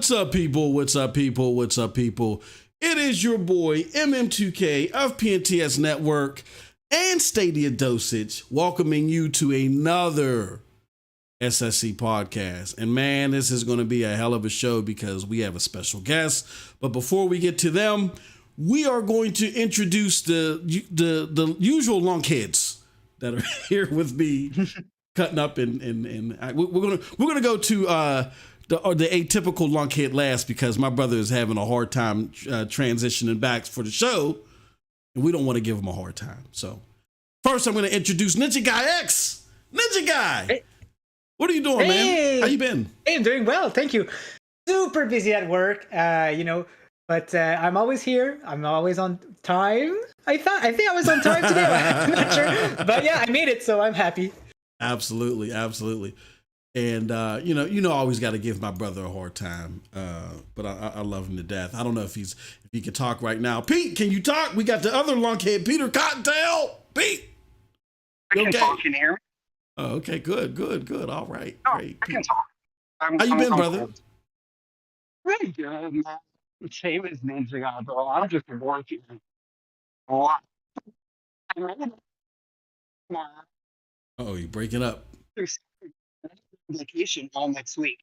What's up, people? What's up, people? What's up, people? It is your boy, MM2K of PNTS Network and StadiaDosage, welcoming you to another SSC podcast. And man, this is going to be a hell of a show because we have a special guest. But before we get to them, we are going to introduce the usual lunkheads that are here with me, cutting up, and we're gonna go to the atypical lunkhead last because my brother is having a hard time transitioning back for the show, and we don't want to give him a hard time. So first, I'm going to introduce Ninja Guy X. Ninja Guy, hey. What are you doing, man? How you been? Hey, I'm doing well, thank you. Super busy at work, but I'm always here. I'm always on time. I think I was on time today. I'm not sure, but yeah, I made it, so I'm happy. Absolutely. And, I always got to give my brother a hard time, but I love him to death. I don't know if he can talk right now. Pete, can you talk? We got the other lunkhead, Peter Cottontail. Pete. I can talk. Can you hear me? Oh, okay, good. All right, oh, great. I can talk. How you been, brother? Pretty good, man. Same as Ninja Guy, bro. I'm just working a lot. Oh, you're breaking up. Vacation all next week.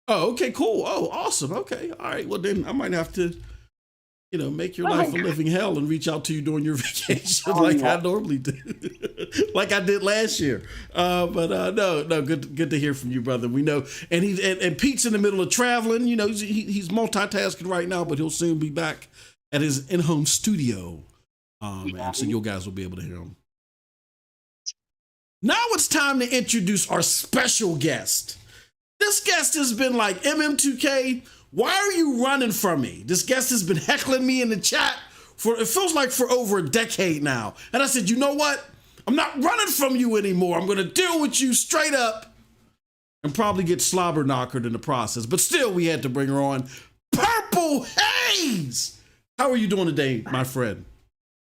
Oh, okay, cool. Oh, awesome. Okay, all right. Well, then I might have to, make your life a living hell and reach out to you during your vacation I normally do, like I did last year. But no, good to hear from you, brother. We know, and Pete's in the middle of traveling. He's multitasking right now, but he'll soon be back at his in-home studio. And so you guys will be able to hear him. Now it's time to introduce our special guest. This guest has been like, MM2K, why are you running from me? This guest has been heckling me in the chat it feels like for over a decade now. And I said, you know what? I'm not running from you anymore. I'm going to deal with you straight up and probably get slobber knockered in the process. But still, we had to bring her on. Purple Haze! How are you doing today, my friend?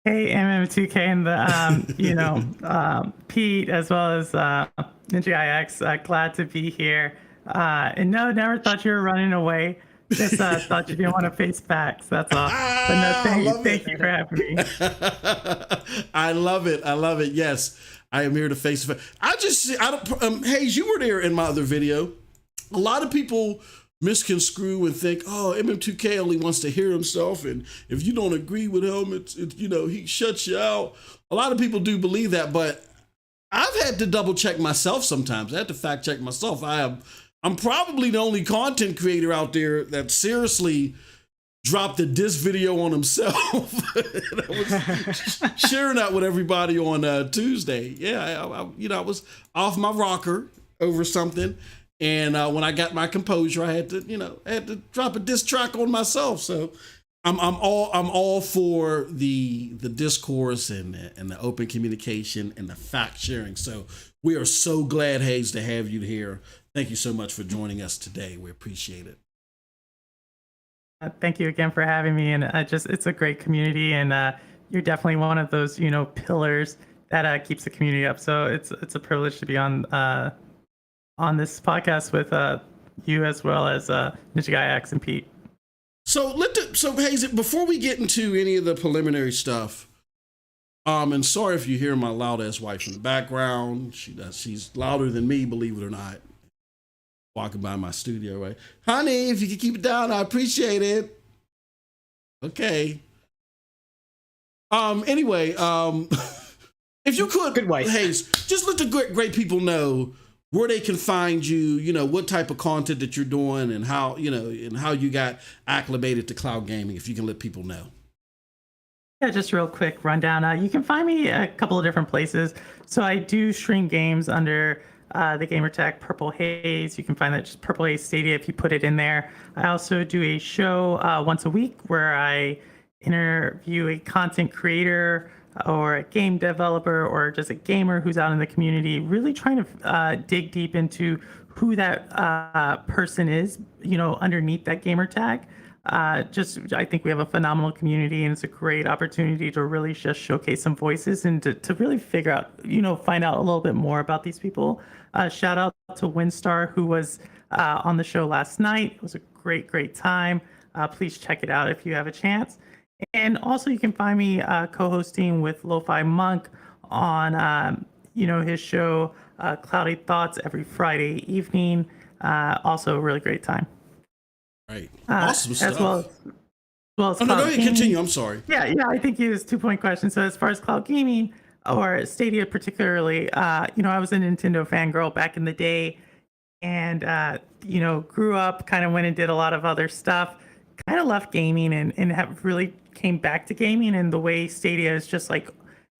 Hey, MM2K and the, Pete, as well as Ninja IX. Glad to be here. And no, never thought you were running away. Just thought you didn't want to face facts. That's all. But no, thank you for having me. I love it. I love it. Yes, I am here to face facts. Hayes, you were there in my other video. A lot of people misconstrue and think, oh, MM2K only wants to hear himself, and if you don't agree with him, it's he shuts you out. A lot of people do believe that, but I've had to double check myself sometimes. I had to fact check myself. I'm probably the only content creator out there that seriously dropped a diss video on himself. And I was sharing that with everybody on Tuesday. Yeah, I was off my rocker over something. And when I got my composure, I had to drop a diss track on myself. So I'm all for the discourse and the open communication and the fact sharing. So we are so glad, Hayes, to have you here. Thank you so much for joining us today. We appreciate it. Thank you again for having me. And it's a great community, and you're definitely one of those pillars that keeps the community up. So it's a privilege to be on this podcast with you, as well as Ninja X and Pete. So Hayes, before we get into any of the preliminary stuff, and sorry if you hear my loud ass wife in the background. She's louder than me, believe it or not. Walking by my studio, right? Honey, if you could keep it down, I appreciate it. Okay. Anyway, if you could, good wife. Hayes, just let the great people know where they can find you, what type of content that you're doing, and how you got acclimated to cloud gaming, if you can let people know. Yeah, just real quick rundown. You can find me a couple of different places. So I do stream games under the gamer tag Purple Haze. You can find that just Purple Haze Stadia if you put it in there. I also do a show once a week where I interview a content creator or a game developer or just a gamer who's out in the community, really trying to dig deep into who that person is, underneath that gamer tag. I think we have a phenomenal community, and it's a great opportunity to really just showcase some voices and to really figure out, find out a little bit more about these people. Shout out to Windstar, who was on the show last night. It was a great time. Please check it out if you have a chance. And also you can find me co-hosting with Lo-Fi Monk on, his show, Cloudy Thoughts, every Friday evening. Also a really great time. Right. Awesome stuff. As well as no, go ahead, continue. I'm sorry. Yeah. I think it was 2-point question. So as far as cloud gaming or Stadia particularly, I was a Nintendo fangirl back in the day, and grew up, kind of went and did a lot of other stuff, kind of left gaming and have really came back to gaming. And the way Stadia is just like,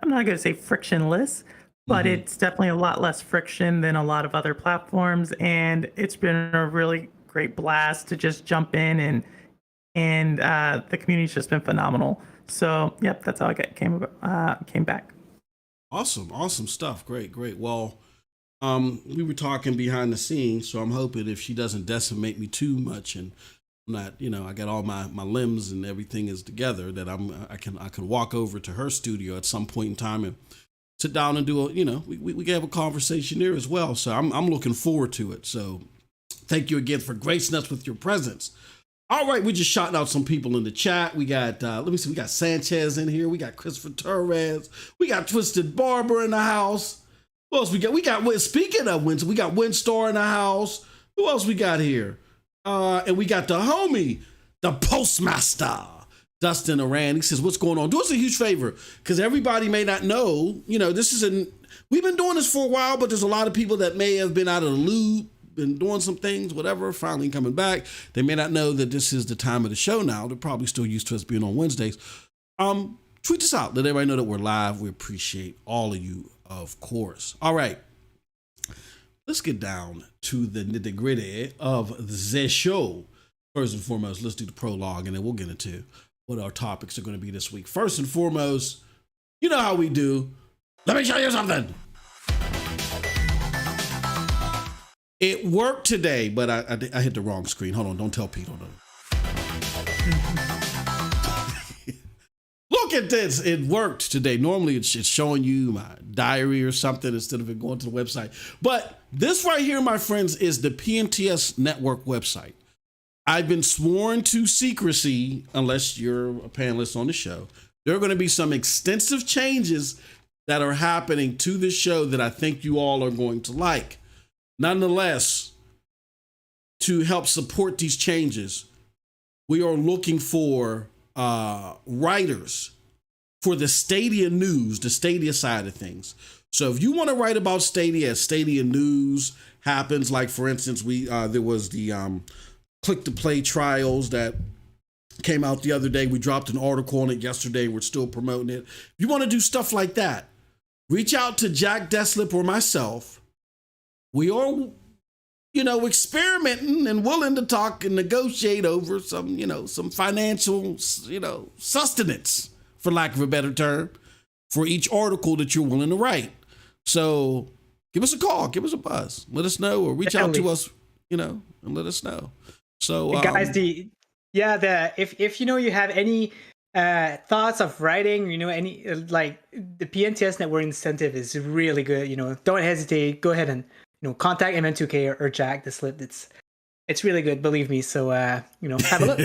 I'm not going to say frictionless, but it's definitely a lot less friction than a lot of other platforms. And it's been a really great blast to just jump in, and the community's just been phenomenal. So yep, that's how I came back. Awesome stuff. Great. Well, we were talking behind the scenes, so I'm hoping if she doesn't decimate me too much, and I'm not, I got all my limbs and everything is together, that I can walk over to her studio at some point in time and sit down and do we can have a conversation there as well. So I'm looking forward to it. So thank you again for gracing us with your presence. All right, we just shouting out some people in the chat. We got, we got Sanchez in here. We got Christopher Torres. We got Twisted Barber in the house. Who else we got? Speaking of Winstar, we got Windstar in the house. Who else we got here? And we got the homie, the Postmaster, Dustin Aran. He says, what's going on? Do us a huge favor, because everybody may not know, we've been doing this for a while, but there's a lot of people that may have been out of the loop, been doing some things, whatever, finally coming back. They may not know that this is the time of the show now. They're probably still used to us being on Wednesdays. tweet us out. Let everybody know that we're live. We appreciate all of you, of course. All right. Let's get down to the nitty-gritty of the show. First and foremost, let's do the prologue, and then we'll get into what our topics are going to be this week. First and foremost, you know how we do. Let me show you something. It worked today, but I hit the wrong screen. Hold on, don't tell Pete. Hold on. Look at this. It worked today. Normally, it's showing you my diary or something instead of it going to the website. But this right here, my friends, is the PNTS Network website. I've been sworn to secrecy unless you're a panelist on the show. There are going to be some extensive changes that are happening to this show that I think you all are going to like. Nonetheless, to help support these changes, we are looking for writers for the Stadia news, the Stadia side of things. So if you want to write about Stadia as Stadia news happens, like for instance, there was the click to play trials that came out the other day. We dropped an article on it yesterday. We're still promoting it. If you want to do stuff like that, reach out to Jack Deslip or myself. We are, experimenting and willing to talk and negotiate over some financial, sustenance, for lack of a better term, for each article that you're willing to write. So give us a call, give us a buzz, let us know, or reach out to us, and let us know. So guys, if you have any thoughts of writing, any like the PNTS Network incentive is really good. Don't hesitate. Go ahead and contact MN2K or Jack Deslip. It's really good, believe me. So have a look.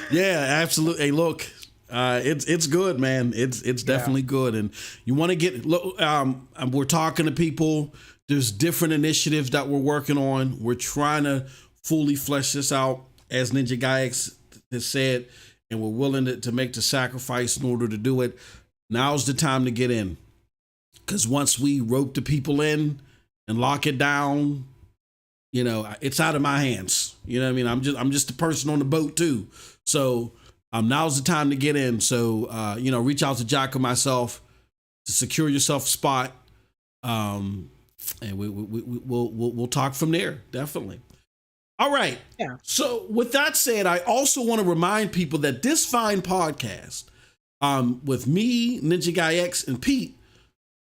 Yeah, absolutely. Hey, look, it's good, man. It's definitely good. And you want to get we're talking to people. There's different initiatives that we're working on. We're trying to fully flesh this out, as Ninja Guy X has said, and we're willing to make the sacrifice in order to do it. Now's the time to get in, because once we rope the people in and lock it down, it's out of my hands. You know what I mean? I'm just a person on the boat too. So now's the time to get in. So reach out to Jack or myself to secure yourself a spot, and we'll talk from there. Definitely. All right. Yeah. So with that said, I also want to remind people that this fine podcast, with me, Ninja Guy X, and Pete,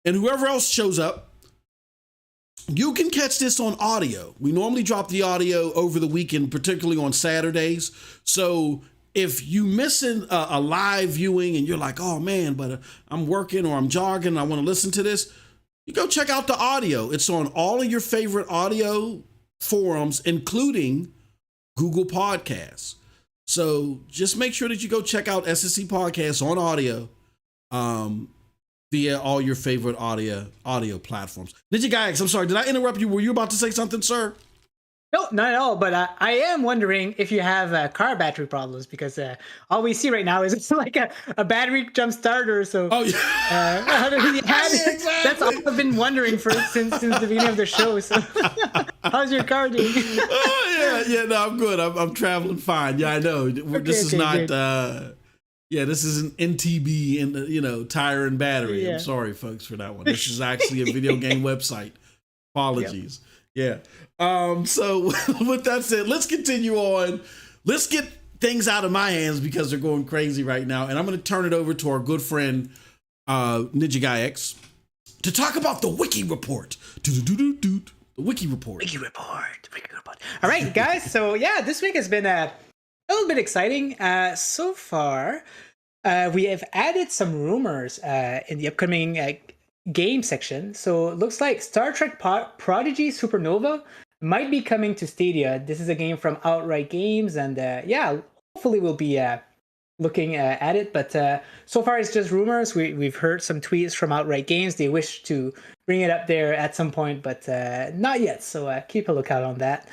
and whoever else shows up, you can catch this on audio. We normally drop the audio over the weekend, particularly on Saturdays. So if you missing a live viewing and you're like, oh man, but I'm working or I'm jogging and I want to listen to this, you go check out the audio. It's on all of your favorite audio forums, including Google Podcasts. So just make sure that you go check out SSC Podcasts on audio, via all your favorite audio platforms. Ninja Guy X, I'm sorry, did I interrupt you? Were you about to say something, sir? No, not at all. But I am wondering if you have car battery problems, because all we see right now is it's like a battery jump starter. So exactly. That's all I've been wondering since the beginning of the show. So how's your car doing? No, I'm good. I'm traveling fine. Yeah, I know. This is not. Good. This is an NTB and tire and battery. Yeah. I'm sorry, folks, for that one. This is actually a video game website. Apologies. Yep. Yeah. So with that said, let's continue on. Let's get things out of my hands because they're going crazy right now. And I'm going to turn it over to our good friend, Ninja Guy X, to talk about the Wiki Report. The Wiki Report. Wiki Report. All right, guys. So this week has been a little bit exciting. So far, we have added some rumors in the upcoming game section. So it looks like Star Trek Prodigy Supernova might be coming to Stadia. This is a game from Outright Games, and hopefully we'll be looking at it. But so far it's just rumors. We've heard some tweets from Outright Games. They wish to bring it up there at some point, but not yet. So keep a lookout on that.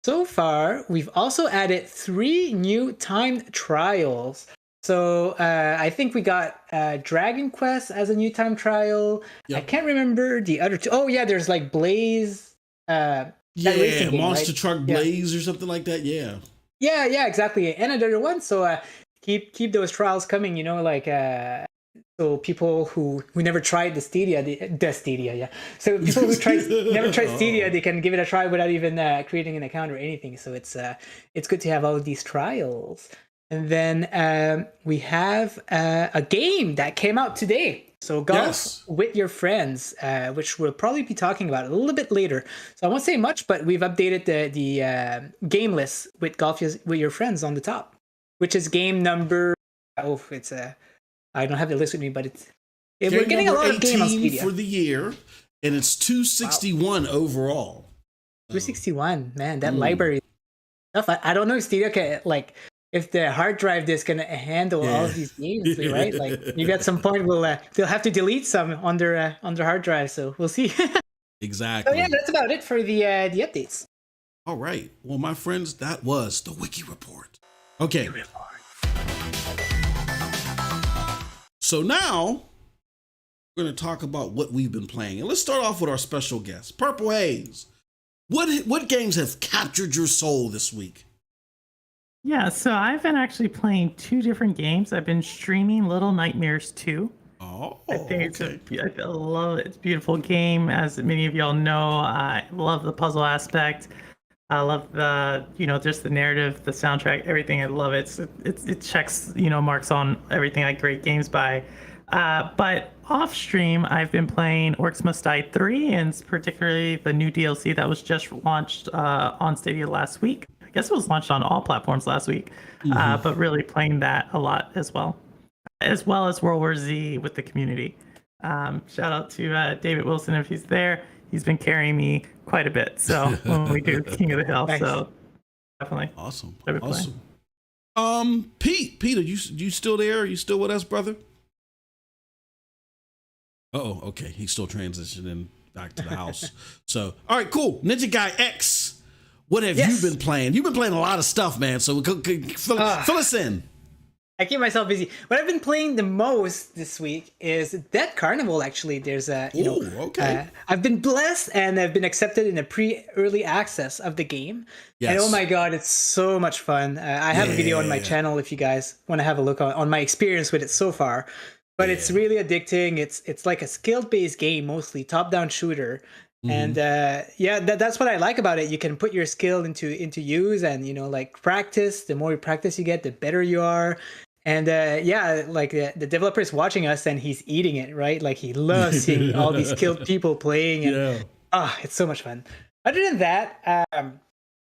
So far, we've also added 3 new timed trials. So I think we got Dragon Quest as a new time trial. Yep. I can't remember the other 2. Oh yeah, there's like Blaze. Monster Truck Blaze or something like that. Yeah, exactly. And another one. So keep those trials coming. Like so people who never tried the Stadia, yeah. So people who never tried Stadia, they can give it a try without even creating an account or anything. So it's good to have all of these trials. And then we have a game that came out today. So golf with your friends, which we'll probably be talking about a little bit later. So I won't say much, but we've updated the game list with golf with your friends on the top, which is game number. Oh, it's I don't have the list with me, but we're getting a lot of game on Stadia for the year, and it's 261 overall. 261, man, that library stuff. I don't know if Stadia can if the hard drive disk can handle all of these games, right? Like maybe at some point they'll have to delete some on their hard drive. So we'll see. Exactly. So yeah, that's about it for the updates. All right. Well, my friends, that was the Wiki Report. Okay. So now we're going to talk about what we've been playing, and let's start off with our special guest, Purple Haze. What games have captured your soul this week? Yeah, so I've been actually playing 2 different games. I've been streaming Little Nightmares 2. Oh, I think okay. I love it. It's a beautiful game. As many of y'all know, I love the puzzle aspect. I love the, just the narrative, the soundtrack, everything. I love it. It checks, marks on everything like great games by. But off stream, I've been playing Orcs Must Die 3, and particularly the new DLC that was just launched on Stadia last week. I guess it was launched on all platforms last week, but really playing that a lot as well as World War Z with the community. Shout out to David Wilson if he's there. He's been carrying me quite a bit. So when we do King of the Hill, nice. So definitely awesome. Pete, are you still there? Are you still with us, brother? Oh, okay. He's still transitioning back to the house. So, all right, cool. Ninja Guy X, what have you been playing? You've been playing a lot of stuff, man. So fill us in. I keep myself busy. What I've been playing the most this week is Dead Carnival. Actually, there's I've been blessed and I've been accepted in a pre-early access of the game. Yes. And oh my god, it's so much fun. I have a video on my channel if you guys want to have a look on my experience with it so far. But it's really addicting. It's like a skill-based game, mostly top-down shooter. And that's what I like about it. You can put your skill into use and practice. The more you practice you get, the better you are. And the developer is watching us and he's eating it, right? Like he loves seeing all these skilled people playing, and it's so much fun. Other than that,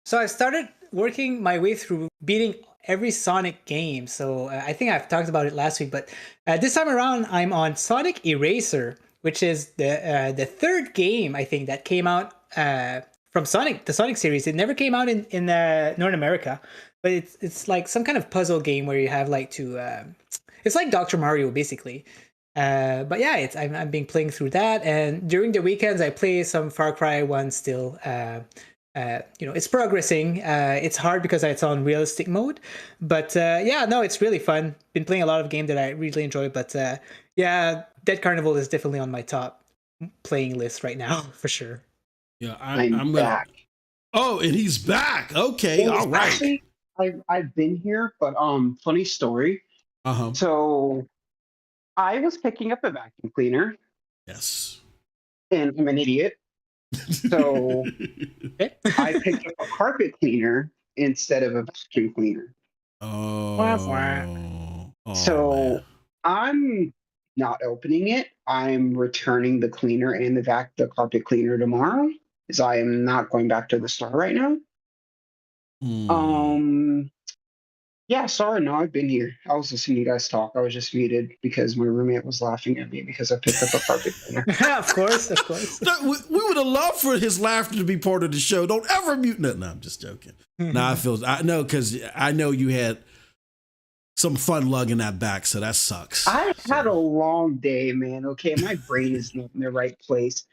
so I started working my way through beating every Sonic game. So I think I've talked about it last week, but this time around I'm on Sonic Eraser, which is the third game I think that came out from the Sonic series. It never came out in North America, but it's like some kind of puzzle game where you have it's like Dr. Mario basically. But yeah, I've been playing through that, and during the weekends I play some Far Cry 1 still. It's progressing. It's hard because it's on realistic mode, but it's really fun. Been playing a lot of games that I really enjoy, but Dead Carnival is definitely on my top playing list right now for sure. Yeah, I'm back. Oh, and he's back. Okay, all right. Actually, I've been here, but funny story. So I was picking up a vacuum cleaner. Yes. And I'm an idiot. So I picked up a carpet cleaner instead of a vacuum cleaner. So man. I'm not opening it. I'm returning the cleaner and the carpet cleaner tomorrow, as I am not going back to the store right now. Sorry, no, I've been here. I was listening to you guys talk. I was just muted because my roommate was laughing at me because I picked up a carpet cleaner. Of course. We would have loved for his laughter to be part of the show. Don't ever mute. No, I'm just joking. I know because I know you had some fun lugging that back, so that sucks. I had a long day, man. Okay, my brain is not in the right place.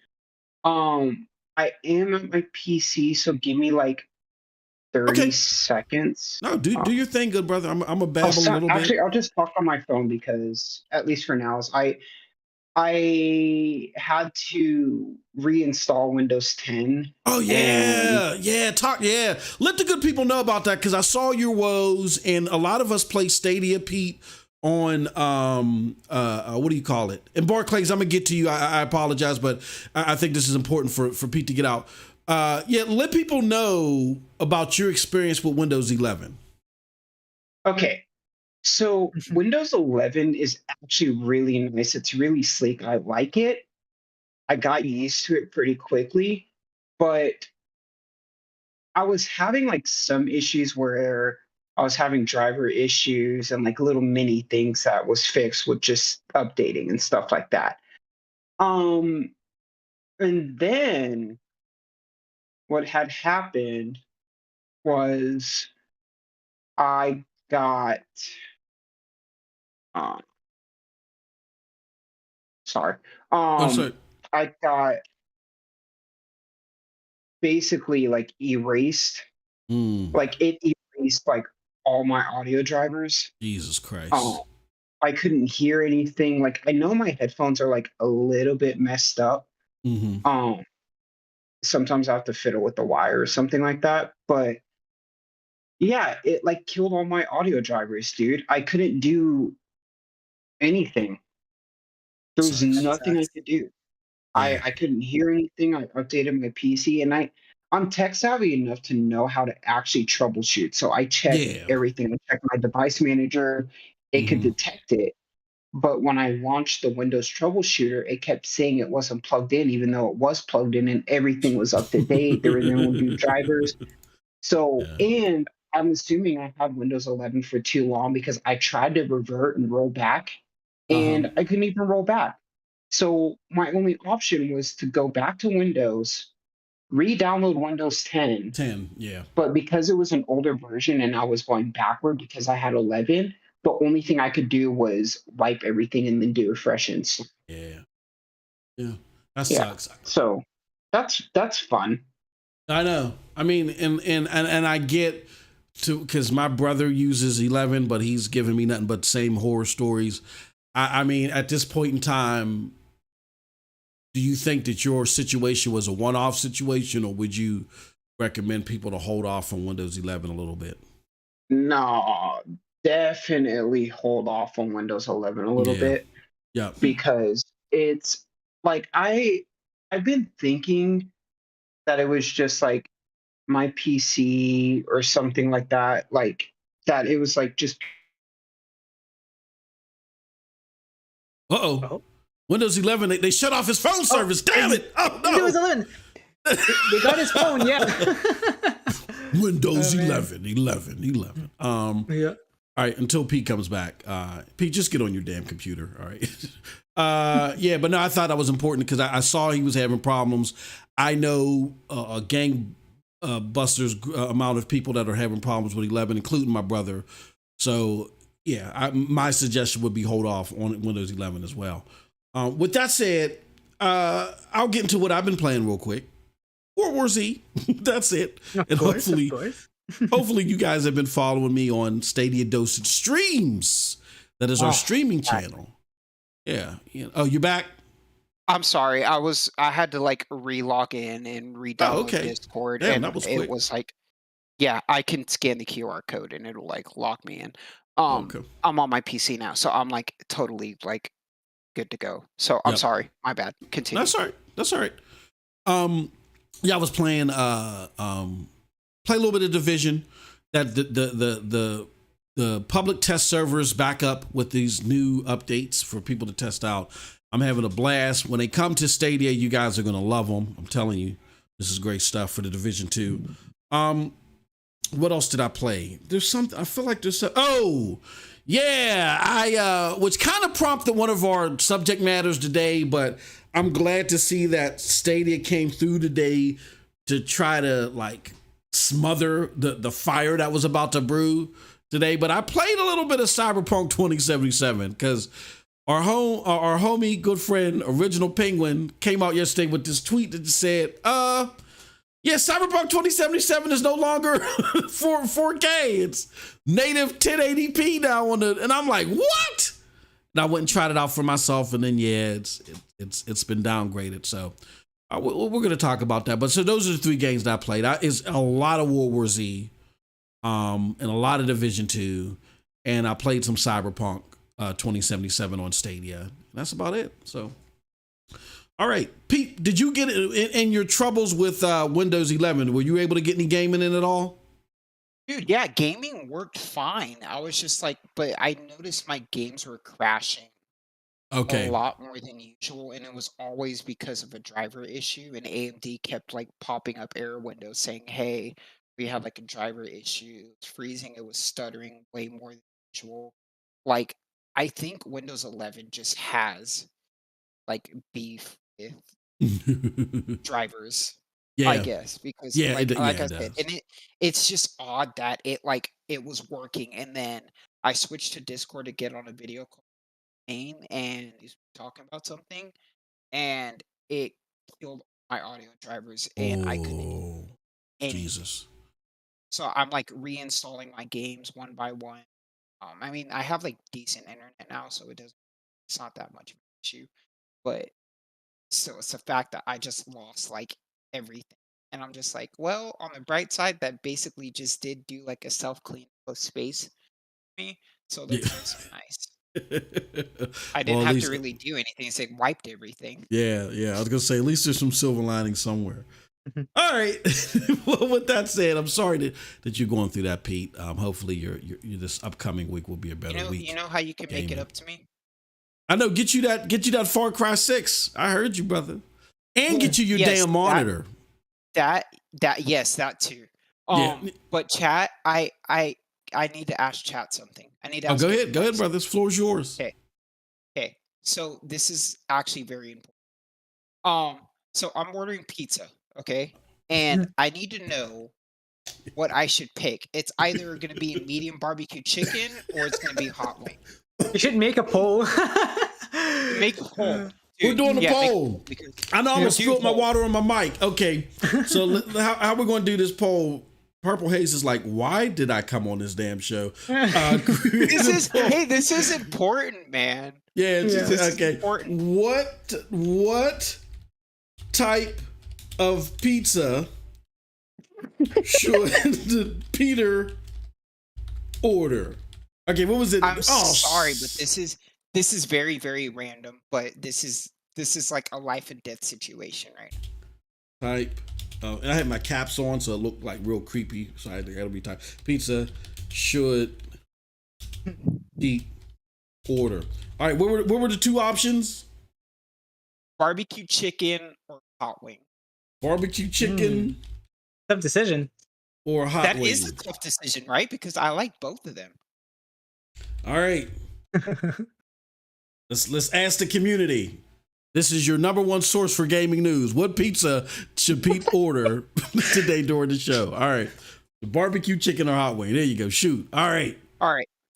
I am at my PC, so give me like 30 seconds. No, do your thing, good brother. I'm a babble a little bit. Actually, I'll just talk on my phone because, at least for now, I had to reinstall Windows 10. Oh And yeah. Let the good people know about that, because I saw your woes, and a lot of us play Stadia, Pete, on what do you call it? And Barclays, I'm gonna get to you. I apologize, but I think this is important for Pete to get out. Let people know about your experience with Windows 11. okay. So Windows 11 is actually really nice. It's really sleek. I like it. I got used to it pretty quickly, but I was having like some issues where I was having driver issues and like little mini things that was fixed with just updating and stuff like that. Um, and then what had happened was I got uh, sorry. Oh, sorry. I got basically like erased, like it erased like all my audio drivers. Jesus Christ. I couldn't hear anything. Like I know my headphones are like a little bit messed up. Sometimes I have to fiddle with the wire or something like that. But yeah, it like killed all my audio drivers, dude. I couldn't do anything. There was nothing I could do. Yeah. I couldn't hear anything. I updated my PC, and I'm tech savvy enough to know how to actually troubleshoot. So I checked everything. I checked my device manager. It could detect it. But when I launched the Windows troubleshooter, it kept saying it wasn't plugged in, even though it was plugged in and everything was up to date. There were no new drivers. So, and I'm assuming I had Windows 11 for too long because I tried to revert and roll back, and I couldn't even roll back. So my only option was to go back to Windows, re-download Windows 10. But because it was an older version and I was going backward because I had 11, the only thing I could do was wipe everything and then do a fresh install. That sucks. So that's fun. I know. I mean, and I get to, because my brother uses 11, but he's giving me nothing but same horror stories. I mean, at this point in time, do you think that your situation was a one-off situation, or would you recommend people to hold off on Windows 11 a little bit? No, definitely hold off on Windows 11 a little bit. Yeah. Because it's like I've been thinking that it was just like my PC or something like that, like that it was like just Windows 11, they shut off his phone service. Damn it. Oh, no. Windows 11. They got his phone, yeah. Windows 11. All right, until Pete comes back. Pete, just get on your damn computer, all right? But no, I thought that was important because I saw he was having problems. I know a gang busters amount of people that are having problems with 11, including my brother. So, yeah, my suggestion would be hold off on Windows 11 as well. With that said, I'll get into what I've been playing real quick. World War Z. That's it. Of course. Hopefully you guys have been following me on StadiaDosage Streams. That is our streaming channel. Yeah. Oh, you're back? I'm sorry. I had to like re-log in and re-download Discord. Damn, and that was it quick. was like, yeah, I can scan the QR code and it'll like lock me in. I'm on my PC now, so I'm like totally like good to go. So I'm sorry. My bad. Continue. That's all right. I was playing play a little bit of Division. That the public test servers back up with these new updates for people to test out. I'm having a blast. When they come to Stadia, you guys are gonna love them. I'm telling you, this is great stuff for the Division 2. What else did I play? There's something. I feel like there's some. Oh, yeah. Which kind of prompted one of our subject matters today, but I'm glad to see that Stadia came through today to try to like smother the fire that was about to brew today. But I played a little bit of Cyberpunk 2077 because our homie, good friend, Original Penguin came out yesterday with this tweet that said, yeah, Cyberpunk 2077 is no longer 4K. It's native 1080p now and I'm like, what? And I went and tried it out for myself, and then it's been downgraded. So we're going to talk about that. But so those are the 3 games that I played. It's a lot of World War Z, and a lot of Division 2, and I played some Cyberpunk 2077 on Stadia. And that's about it. So, all right, Pete, did you get it in your troubles with Windows 11? Were you able to get any gaming in at all? Dude, yeah, gaming worked fine. I was just like, but I noticed my games were crashing a lot more than usual, and it was always because of a driver issue. And AMD kept like popping up error windows saying, "Hey, we have like a driver issue. It's freezing. It was stuttering way more than usual." Like, I think Windows 11 just has like beef with drivers. Yeah, I guess because yeah, like I does. said, and it's just odd that it was working, and then I switched to Discord to get on a video call and he's talking about something, and it killed my audio drivers, and I couldn't hear anything. Jesus. So I'm like reinstalling my games one by one. I mean, I have like decent internet now, so it's not that much of an issue, but so it's the fact that I just lost like everything. And I'm just like, well, on the bright side, that basically just did do like a self-clean of space for me. So that's also nice. I didn't have to really do anything. It's like wiped everything. Yeah. I was gonna say, at least there's some silver lining somewhere. All right. Well, with that said, I'm sorry that you're going through that, Pete. Hopefully your this upcoming week will be a better week. You know how you can make it up to me? I know. Get you that Far Cry 6. I heard you, brother. And get you your damn monitor. That too. But chat, I need to ask chat something. I need to ask go ahead, brother. This floor is yours. Okay. So this is actually very important. So I'm ordering pizza, okay? And I need to know what I should pick. It's either going to be medium barbecue chicken or it's going to be hot wing. You should make a poll. Make a poll. Dude, we're doing a poll. I know I'm going to spill my water on my mic. Okay. So how we're going to do this poll? Purple Haze is like, why did I come on this damn show? This is important, man. Yeah, okay. Important. What type of pizza should Peter order? Okay, what was it? I'm sorry, but this is very, very random. But this is like a life and death situation, right? Type. And I had my caps on, so it looked like real creepy. So I had to be type. Pizza should eat order. All right, what were the 2 options? Barbecue chicken or hot wing. Barbecue chicken. Tough decision. Or hot wing. That is a tough decision, right? Because I like both of them. All right. Let's ask the community. This is your number 1 source for gaming news. What pizza should Pete order today during the show? All right. The barbecue chicken or hot wing. There you go. Shoot. All right.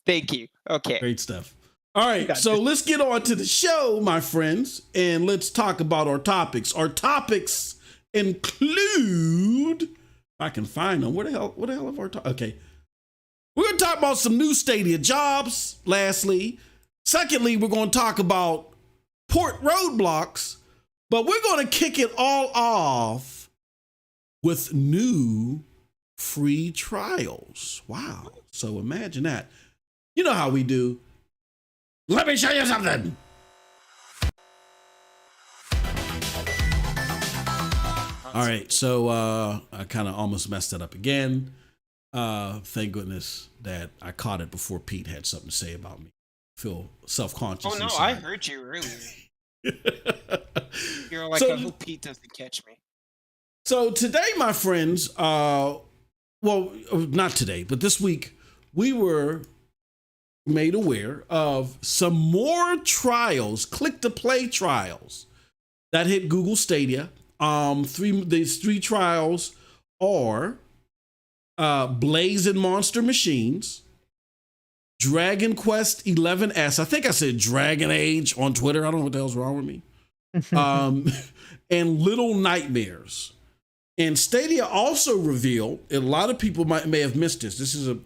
Thank you. Okay. Great stuff. All right. So let's get on to the show, my friends, and let's talk about our topics. Our topics include, if I can find them. What the hell of our topics? Okay. We're going to talk about some new Stadia jobs, lastly. Secondly, we're going to talk about port roadblocks, but we're going to kick it all off with new free trials. Wow. So imagine that. You know how we do. Let me show you something. All right. So I kind of almost messed that up again. Thank goodness that I caught it before Pete had something to say about me. Feel self-conscious. Oh no, inside. I heard you earlier. You're like, I hope Pete doesn't catch me. So today, my friends, well, not today, but this week, we were made aware of some more trials, click-to-play trials that hit Google Stadia. These 3 trials are Blazing Monster Machines, Dragon Quest 11S. I think I said Dragon Age on Twitter. I don't know what the hell's wrong with me. And Little Nightmares. And Stadia also revealed, and a lot of people may have missed this. This is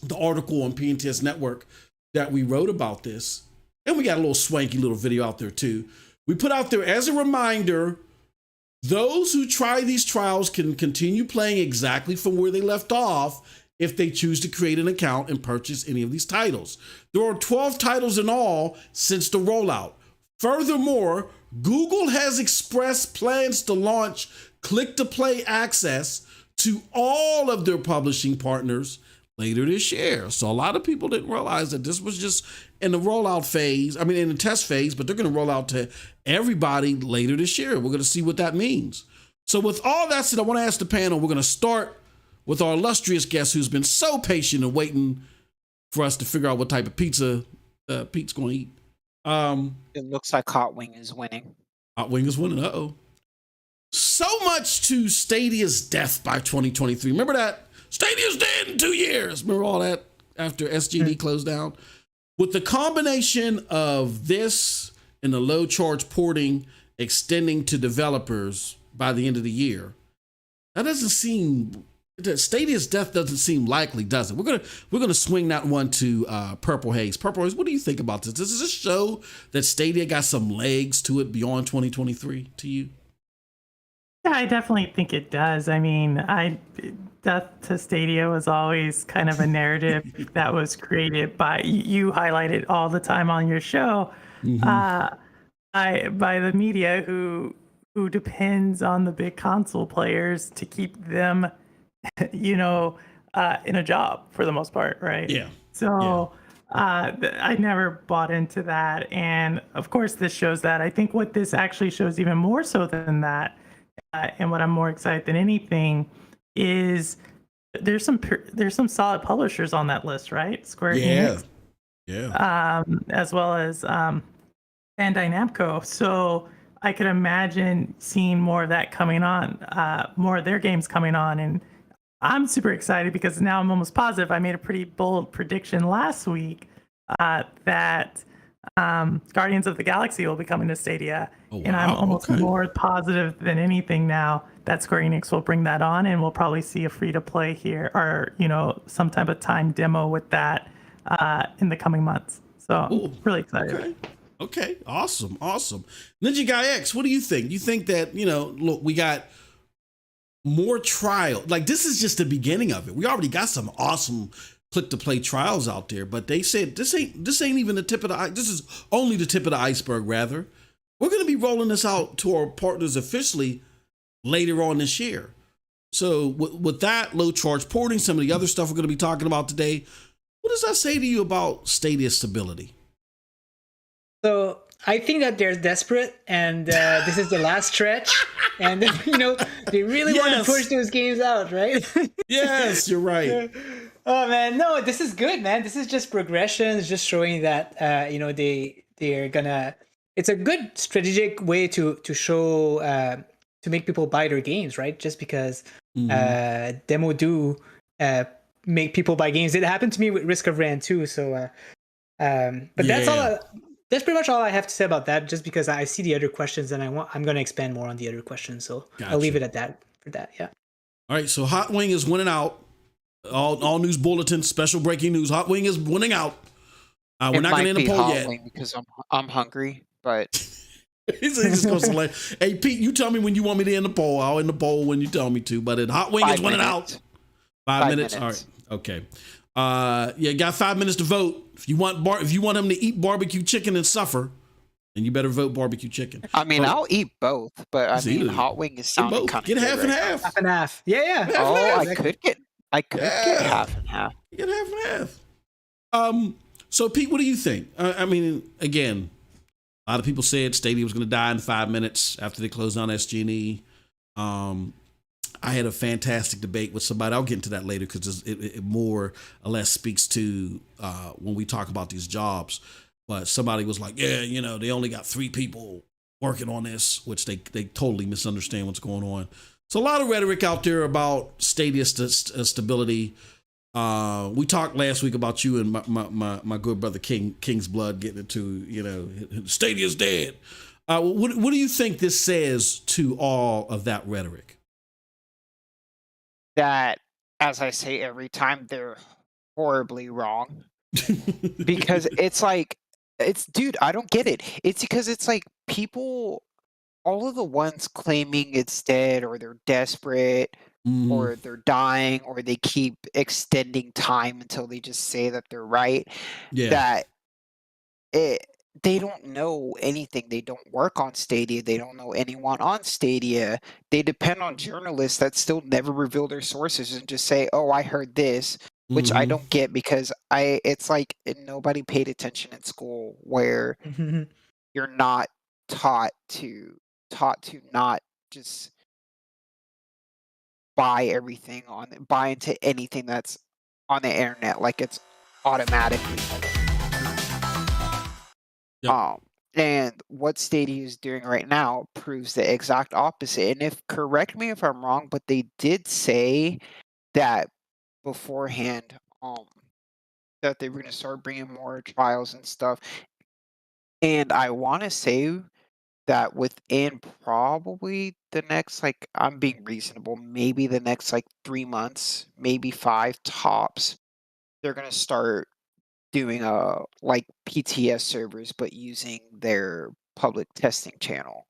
the article on PNTS Network that we wrote about this. And we got a little swanky little video out there too. We put out there as a reminder, those who try these trials can continue playing exactly from where they left off if they choose to create an account and purchase any of these titles. There are 12 titles in all since the rollout. Furthermore, Google has expressed plans to launch click-to-play access to all of their publishing partners later this year. So a lot of people didn't realize that this was just in the rollout phase, in the test phase, but they're going to roll out to everybody later this year. We're going to see what that means. So with all that said, I want to ask the panel, we're going to start with our illustrious guest who's been so patient and waiting for us to figure out what type of pizza Pete's going to eat. It looks like Hot Wing is winning. Hot Wing is winning. Uh-oh. So much to Stadia's death by 2023. Remember that? Stadia's dead in 2 years. Remember all that after SGD closed down? With the combination of this and the low charge porting extending to developers by the end of the year, Stadia's death doesn't seem likely, does it? We're gonna swing that one to Purple Haze. Purple Haze, what do you think about this? Does this show that Stadia got some legs to it beyond 2023 to you? Yeah, I definitely think it does. I mean, death to Stadia was always kind of a narrative that was created by, you highlight it all the time on your show, by the media who depends on the big console players to keep them, in a job for the most part, right? Yeah. So I never bought into that, and of course this shows that. I think what this actually shows even more so than that, and what I'm more excited than anything is there's some solid publishers on that list, right? Square Enix, as well as Bandai Namco. So I could imagine seeing more of that coming on, more of their games coming on, and I'm super excited because now I'm almost positive. I made a pretty bold prediction last week that Guardians of the Galaxy will be coming to Stadia. Oh, wow. And I'm almost more positive than anything now that Square Enix will bring that on, and we'll probably see a free-to-play here, or some type of time demo with that in the coming months. So really excited. Okay, awesome. Ninja Guy X, what do you think? You think that, look, we got more trial. Like, this is just the beginning of it. We already got some awesome click-to-play trials out there, but they said this ain't even the tip of the this is only the tip of the iceberg, rather. We're going to be rolling this out to our partners officially later on this year. So with that, low charge porting, some of the other stuff we're going to be talking about today, what does that say to you about Stadia stability? So I think that they're desperate, and this is the last stretch, and they really want to push those games out, right? Yes, you're right. Oh man, no, this is good, man. This is just progression. It's just showing that they're gonna. It's a good strategic way to show to make people buy their games, right? Just because demo do make people buy games. It happened to me with Risk of Rain too. So, but that's all. That's pretty much all I have to say about that. Just because I see the other questions, and I'm going to expand more on the other questions. So I'll leave it at that for that. Yeah. All right. So Hot Wing is winning out. All news bulletins, special breaking news. Hot Wing is winning out. We're not going to end the poll yet because I'm hungry, but he's just going to like, hey Pete, you tell me when you want me to end the poll. I'll end the poll when you tell me to. But Hot Wing is winning out. 5 minutes. All right. Okay. Got 5 minutes to vote. If you want him to eat barbecue chicken and suffer, then you better vote barbecue chicken. I mean, I'll eat both, but Hot Wing is sounding kind of get half and half. Half and half. Yeah. I could get half and half. You get half and half. So Pete, what do you think? Again, a lot of people said Stadia was going to die in 5 minutes after they closed down SG&E. I had a fantastic debate with somebody. I'll get into that later because it more or less speaks to when we talk about these jobs. But somebody was like, they only got 3 people working on this, which they totally misunderstand what's going on. So a lot of rhetoric out there about Stadia stability. We talked last week about you and my good brother King's Blood getting into, Stadia's dead. What do you think this says to all of that rhetoric? That, as I say every time, they're horribly wrong. Because it's like, Dude, I don't get it. It's because it's like people, all of the ones claiming it's dead or they're desperate or they're dying or they keep extending time until they just say that they're right. Yeah. That they don't know anything. They don't work on Stadia. They don't know anyone on Stadia. They depend on journalists that still never reveal their sources and just say, "Oh, I heard this," which I don't get because it's like nobody paid attention in school where you're not taught to not just buy into anything that's on the internet like it's automatically. Yep. And what Stadia is doing right now proves the exact opposite. And correct me if I'm wrong, but they did say that beforehand, that they were going to start bringing more trials and stuff. And I want to say that within probably the next, like, I'm being reasonable, maybe the next like 3 months, maybe 5 tops, they're going to start doing like PTS servers, but using their public testing channel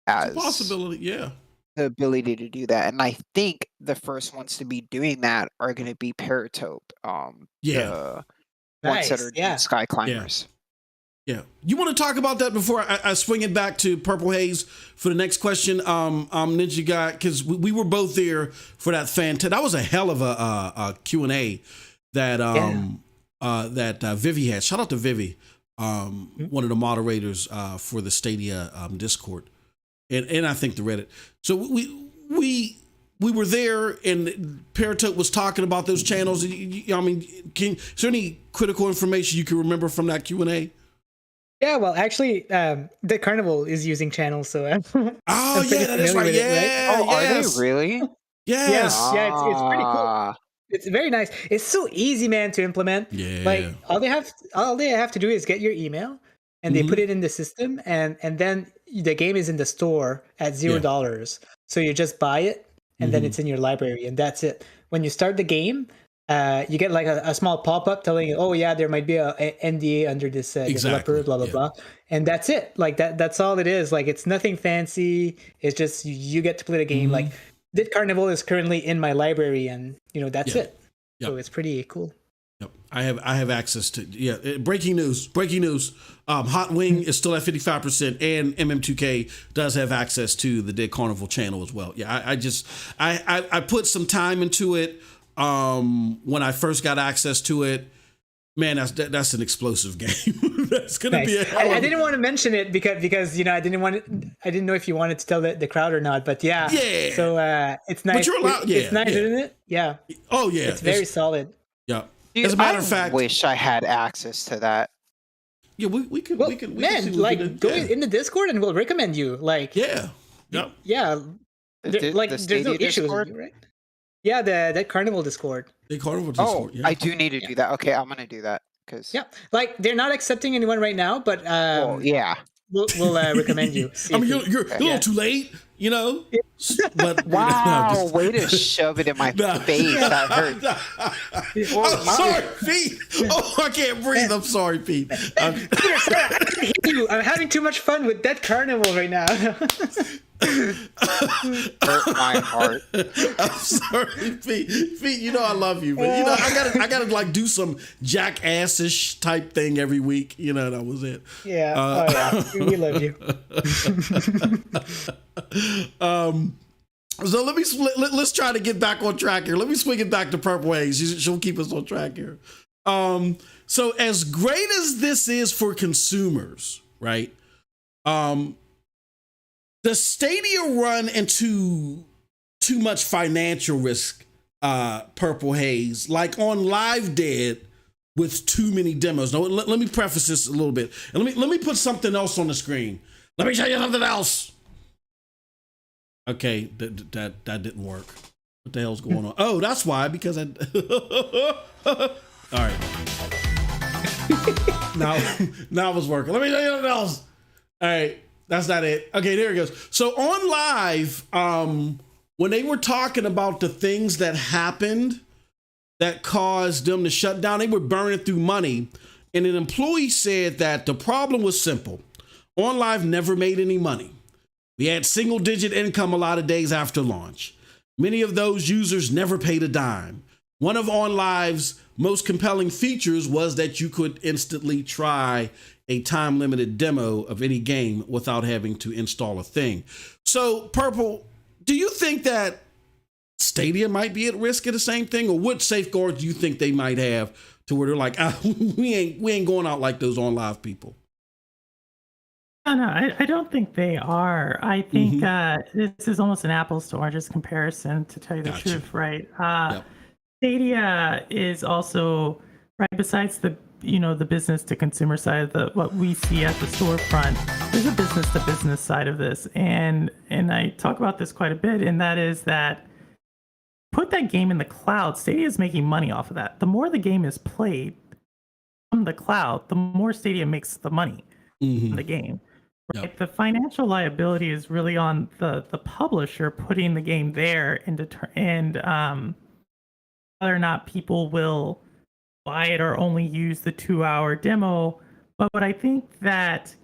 as it's a possibility. Yeah, the ability to do that. And I think the first ones to be doing that are going to be Paratope. The ones that are doing Sky Climbers. Yeah. You want to talk about that before I swing it back to Purple Haze for the next question, Ninja Guy, because we were both there for that that was a hell of a Q&A that that Vivi had. Shout out to Vivi, one of the moderators for the Stadia Discord, and I think the Reddit. So we were there, and Paratope was talking about those channels. I mean, is there any critical information you can remember from that Q&A? Yeah, well, actually, the Carnival is using channels, so I'm that is right. Are they really? Yes. Yeah, it's pretty cool. It's very nice. It's so easy, man, to implement. Yeah. Like all they have to do is get your email, and they put it in the system, and then the game is in the store at $0. So you just buy it, and then it's in your library, and that's it. When you start the game, you get like a small pop-up telling you, oh yeah, there might be a NDA under this developer, blah blah blah, and that's it. Like that's all it is. Like it's nothing fancy. It's just you get to play the game. Like Dit Carnival is currently in my library, and that's it. So it's pretty cool. Yep. I have access to breaking news. Hot Wing is still at 55%, and MM2K does have access to the Dit Carnival channel as well. Yeah, I put some time into it. When I first got access to it, man, that's an explosive game. That's gonna be. I didn't want to mention it because I didn't know if you wanted to tell the crowd or not. But yeah. So it's nice. But you're allowed. It's nice, isn't it? Yeah. Oh yeah. It's very solid. Yeah. Dude, as a matter of fact, I wish I had access to that. Yeah, we could. Man, go in the Discord and we'll recommend you. Like. Yeah. Yep. Yeah. There's no issues, right? Yeah, the Carnival Discord. The Carnival Discord. I do need to do that. Okay, I'm gonna do that because like they're not accepting anyone right now, but we'll recommend you. I mean, you're a little too late, But wow, way to shove it in my face. That hurt. I'm sorry, Pete. Oh, I can't breathe. I'm sorry, Pete. Peter, sorry, I can't hear you. I'm having too much fun with that Carnival right now. Hurt my heart. I'm sorry, Pete. I love you, but I gotta like do some jackass-ish type thing every week. That was it. Yeah. We love you. So let's try to get back on track here. Let me swing it back to Purple Haze. She'll keep us on track here. So as great as this is for consumers, right? Does Stadia run into too much financial risk, Purple Haze, like on Live Dead with too many demos? Now, let me preface this a little bit. And let me put something else on the screen. Let me show you something else. Okay, that didn't work. What the hell's going on? Oh, that's why, because I... All right. now it was working. Let me show you something else. All right. That's not it. Okay, there it goes. So on Live, when they were talking about the things that happened that caused them to shut down, they were burning through money. and an employee said that the problem was simple. OnLive never made any money. We had single-digit income a lot of days after launch. Many of those users never paid a dime. One of OnLive's most compelling features was that you could instantly try a time-limited demo of any game without having to install a thing. So, Purple, do you think that Stadia might be at risk of the same thing, or what safeguards do you think they might have to where they're like, we ain't going out like those OnLive people? No, I don't think they are. I think this is almost an apples to oranges comparison, to tell you the truth, right? Yep. Stadia is also, right, besides the business to consumer side of what we see at the storefront, there's a business to business side of this. And I talk about this quite a bit, and that is that put that game in the cloud, Stadia is making money off of that. The more the game is played from the cloud, the more Stadia makes the money from the game. Right? Yep. The financial liability is really on the publisher putting the game there and whether or not people will buy it or only use the 2-hour demo. But what I think that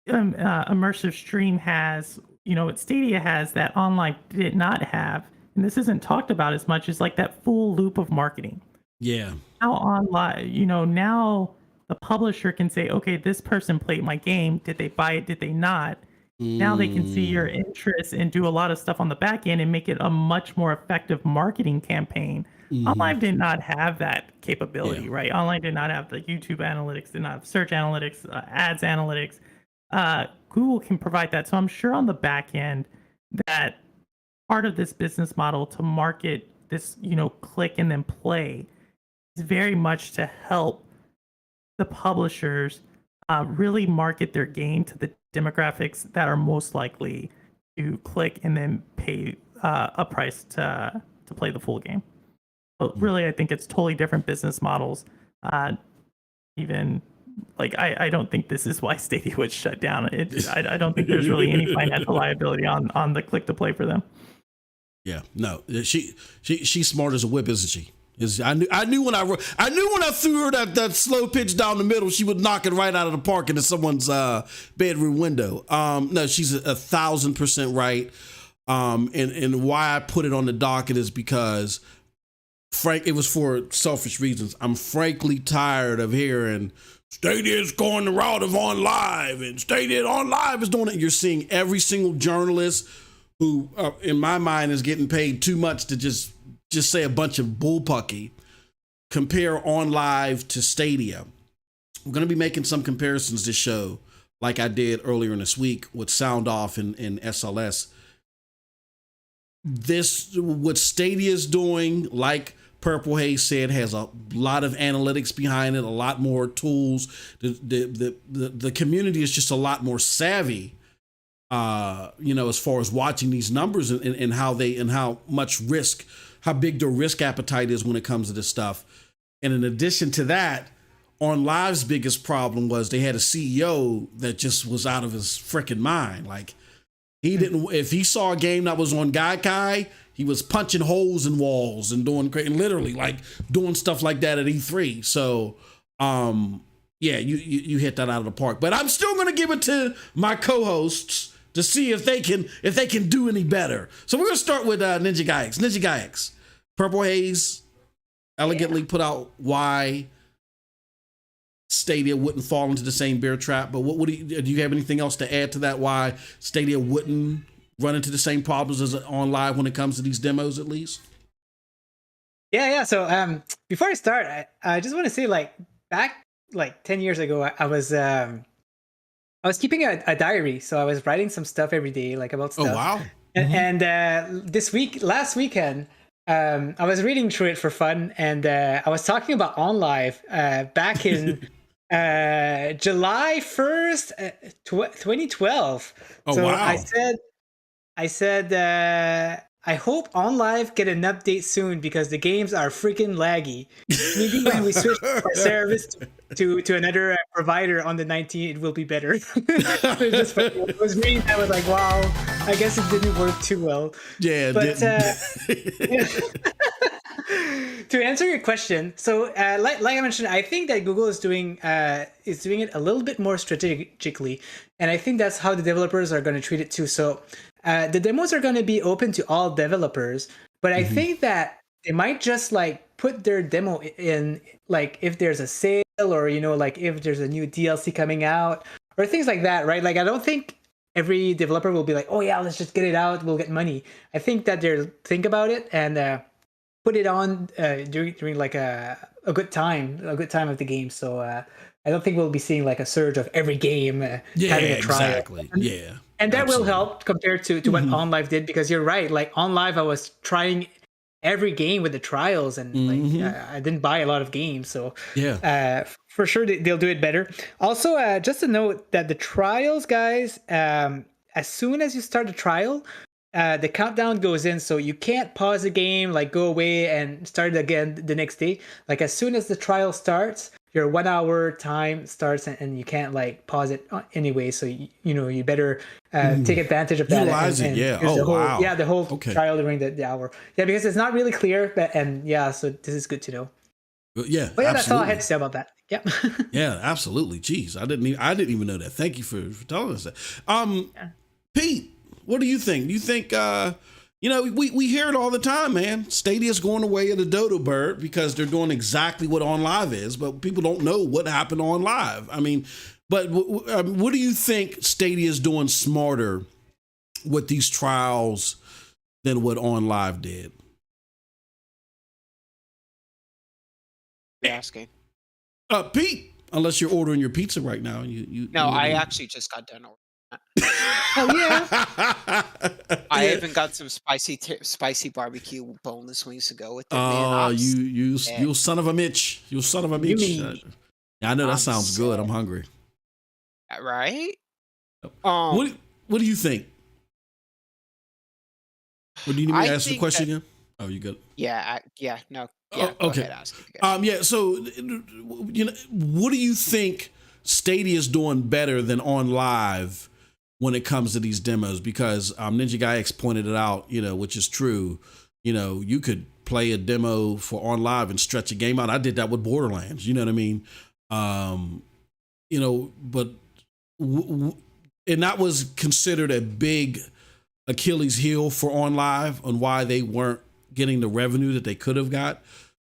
Immersive Stream has, what Stadia has that OnLive did not have, and this isn't talked about as much, is like that full loop of marketing. Yeah. Now OnLive, now the publisher can say, okay, this person played my game. Did they buy it? Did they not? Now they can see your interest and do a lot of stuff on the back end and make it a much more effective marketing campaign. OnLive did not have that capability, right? OnLive did not have the YouTube analytics, did not have search analytics, ads analytics. Google can provide that. So I'm sure on the back end that part of this business model to market this, click and then play is very much to help the publishers really market their game to the demographics that are most likely to click and then pay a price to play the full game. But really, I think it's totally different business models. Even like I don't think this is why Stadia would shut down. I don't think there's really any financial liability on the click to play for them. Yeah, no, she's smart as a whip, isn't she? I knew when I threw her that slow pitch down the middle, she would knock it right out of the park into someone's bedroom window. No, she's 1,000% right. And why I put it on the docket is because, it was for selfish reasons. I'm frankly tired of hearing Stadia is going the route of OnLive and Stadia OnLive is doing it. You're seeing every single journalist who, in my mind, is getting paid too much to just say a bunch of bullpucky, compare OnLive to Stadia. We're going to be making some comparisons this show, like I did earlier in this week with Sound Off and SLS. What Stadia is doing, like Purple Haze said, has a lot of analytics behind it, a lot more tools. The community is just a lot more savvy, as far as watching these numbers and how much risk, how big their risk appetite is when it comes to this stuff. And in addition to that, OnLive's biggest problem was they had a CEO that just was out of his freaking mind. Like, if he saw a game that was on Gaikai, he was punching holes in walls and literally like doing stuff like that at E3. So, you hit that out of the park. But I'm still going to give it to my co-hosts to see if they can do any better. So we're going to start with Ninja Guy X. Ninja Guy X. Purple Haze elegantly put out why Stadia wouldn't fall into the same bear trap. But do you have anything else to add to that? Why Stadia wouldn't run into the same problems as OnLive when it comes to these demos, at least? Yeah. So before I start, I just want to say, back 10 years ago, I was keeping a diary, so I was writing some stuff every day, about stuff. Oh wow! And last weekend, I was reading through it for fun, and I was talking about OnLive back in July 1st, 2012. Oh so wow! I said, I hope OnLive get an update soon because the games are freaking laggy. Maybe when we switch our service to another provider on the 19th, it will be better. I was reading that, I was like, wow, I guess it didn't work too well. Yeah, but to answer your question, so like I mentioned, I think that Google is doing it a little bit more strategically, and I think that's how the developers are going to treat it too. So the demos are going to be open to all developers, but I think that they might just like put their demo in like if there's a sale or like if there's a new DLC coming out or things like that, right? Like I don't think every developer will be like, oh yeah, let's just get it out, we'll get money. I think that they'll think about it and put it on during like a good time of the game. So I don't think we'll be seeing like a surge of every game having a trial. Exactly. Yeah. And that absolutely. will help compared to what OnLive did, because you're right. Like OnLive, I was trying every game with the trials, and like I didn't buy a lot of games. So yeah, for sure they'll do it better. Also, just to note that the trials, guys, as soon as you start the trial, the countdown goes in, so you can't pause the game, like go away and start it again the next day. Like as soon as the trial starts, your 1 hour time starts, and you can't like pause it anyway. So you better take advantage of that. Utilize it, yeah. Oh, wow. Yeah, the whole trial during the hour. Yeah, because it's not really clear, and yeah, so this is good to know. Yeah, but yeah, that's all I had to say about that. Yeah. Yeah, absolutely. Jeez, I didn't even know that. Thank you for telling us that. Pete, what do you think? Do you think we hear it all the time, man. Stadia's going away at a dodo bird because they're doing exactly what OnLive is, but people don't know what happened on live. I mean, but what do you think Stadia is doing smarter with these trials than what OnLive did? You're asking. Pete, unless you're ordering your pizza right now. No, I actually just got done ordering. Oh yeah. I even got some spicy barbecue boneless wings to go with it. Oh, you son of a Mitch. You son of a Mitch. Yeah, I know that sounds good. I'm hungry. Right? What do you think? Or do you need me to ask the question again? Oh, you good? Yeah, no. Yeah, okay. Go ahead, ask it again. Yeah, so what do you think Stadia is doing better than OnLive when it comes to these demos? Because Ninja Guy X pointed it out, which is true. You could play a demo for OnLive and stretch a game out. I did that with Borderlands. You know what I mean? But and that was considered a big Achilles heel for OnLive on why they weren't getting the revenue that they could have got.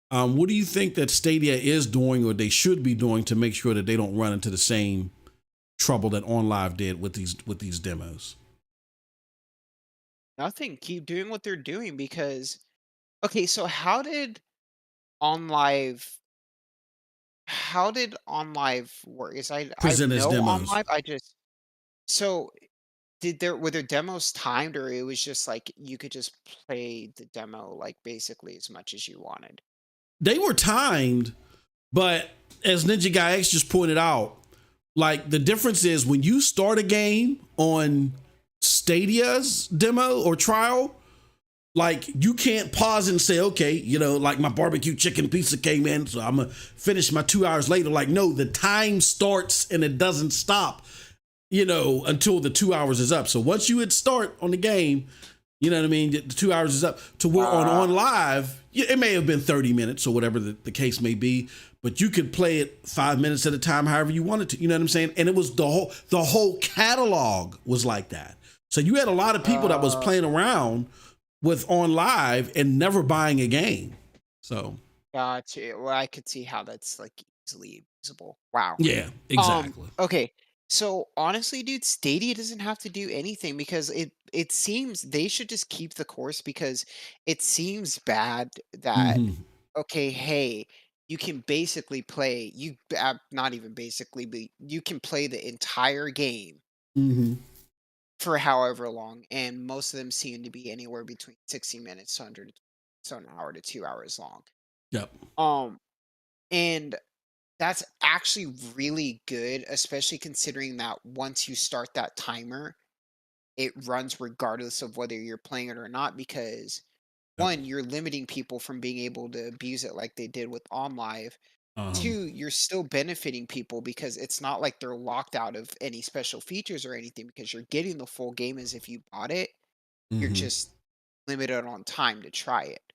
What do you think that Stadia is doing, or they should be doing, to make sure that they don't run into the same trouble that OnLive did with these demos? Nothing. Keep doing what they're doing, because so how did OnLive work? Present as demos. OnLive, so were their demos timed, or it was just like you could just play the demo like basically as much as you wanted? They were timed, but as Ninja Guy X just pointed out, like the difference is when you start a game on Stadia's demo or trial, like you can't pause and say, okay, like my barbecue chicken pizza came in, so I'm gonna finish my 2 hours later. Like, no, the time starts and it doesn't stop, until the 2 hours is up. So once you hit start on the game, you know what I mean? The 2 hours is up. To where on live, it may have been 30 minutes or whatever the case may be, but you could play it 5 minutes at a time, however you wanted to. You know what I'm saying? And it was the whole catalog was like that. So you had a lot of people that was playing around with OnLive and never buying a game. So gotcha. Well, I could see how that's like easily usable. Wow. Yeah, exactly. Okay. So honestly, dude, Stadia doesn't have to do anything, because it seems they should just keep the course, because it seems bad that hey, you can basically play not even basically, but you can play the entire game for however long, and most of them seem to be anywhere between 60 minutes to an hour to 2 hours long. Yep. And that's actually really good, especially considering that once you start that timer, it runs regardless of whether you're playing it or not, because one, you're limiting people from being able to abuse it like they did with OnLive. Two, you're still benefiting people, because it's not like they're locked out of any special features or anything, because you're getting the full game as if you bought it. You're just limited on time to try it.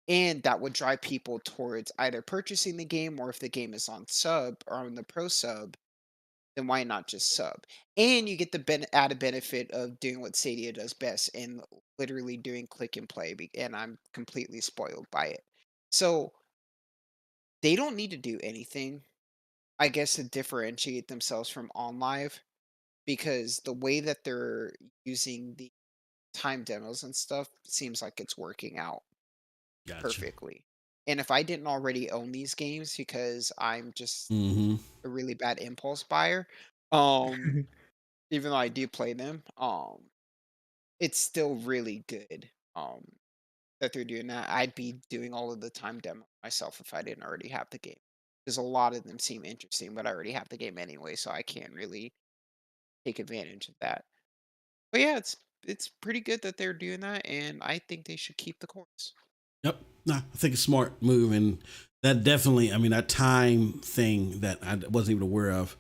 And that would drive people towards either purchasing the game, or if the game is on sub or on the pro sub, then why not just sub? And you get the added benefit of doing what Stadia does best, and literally doing click and play. And I'm completely spoiled by it. So they don't need to do anything, I guess, to differentiate themselves from OnLive, because the way that they're using the time demos and stuff seems like it's working out perfectly. And if I didn't already own these games, because I'm just Mm-hmm. a really bad impulse buyer, um, even though I do play them, it's still really good. That they're doing that. I'd be doing all of the time demo myself if I didn't already have the game. Because a lot of them seem interesting, but I already have the game anyway, so I can't really take advantage of that. But yeah, it's pretty good that they're doing that, and I think they should keep the course. Yep. Nah, I think it's a smart move, and that definitely, I mean, that time thing that I wasn't even aware of.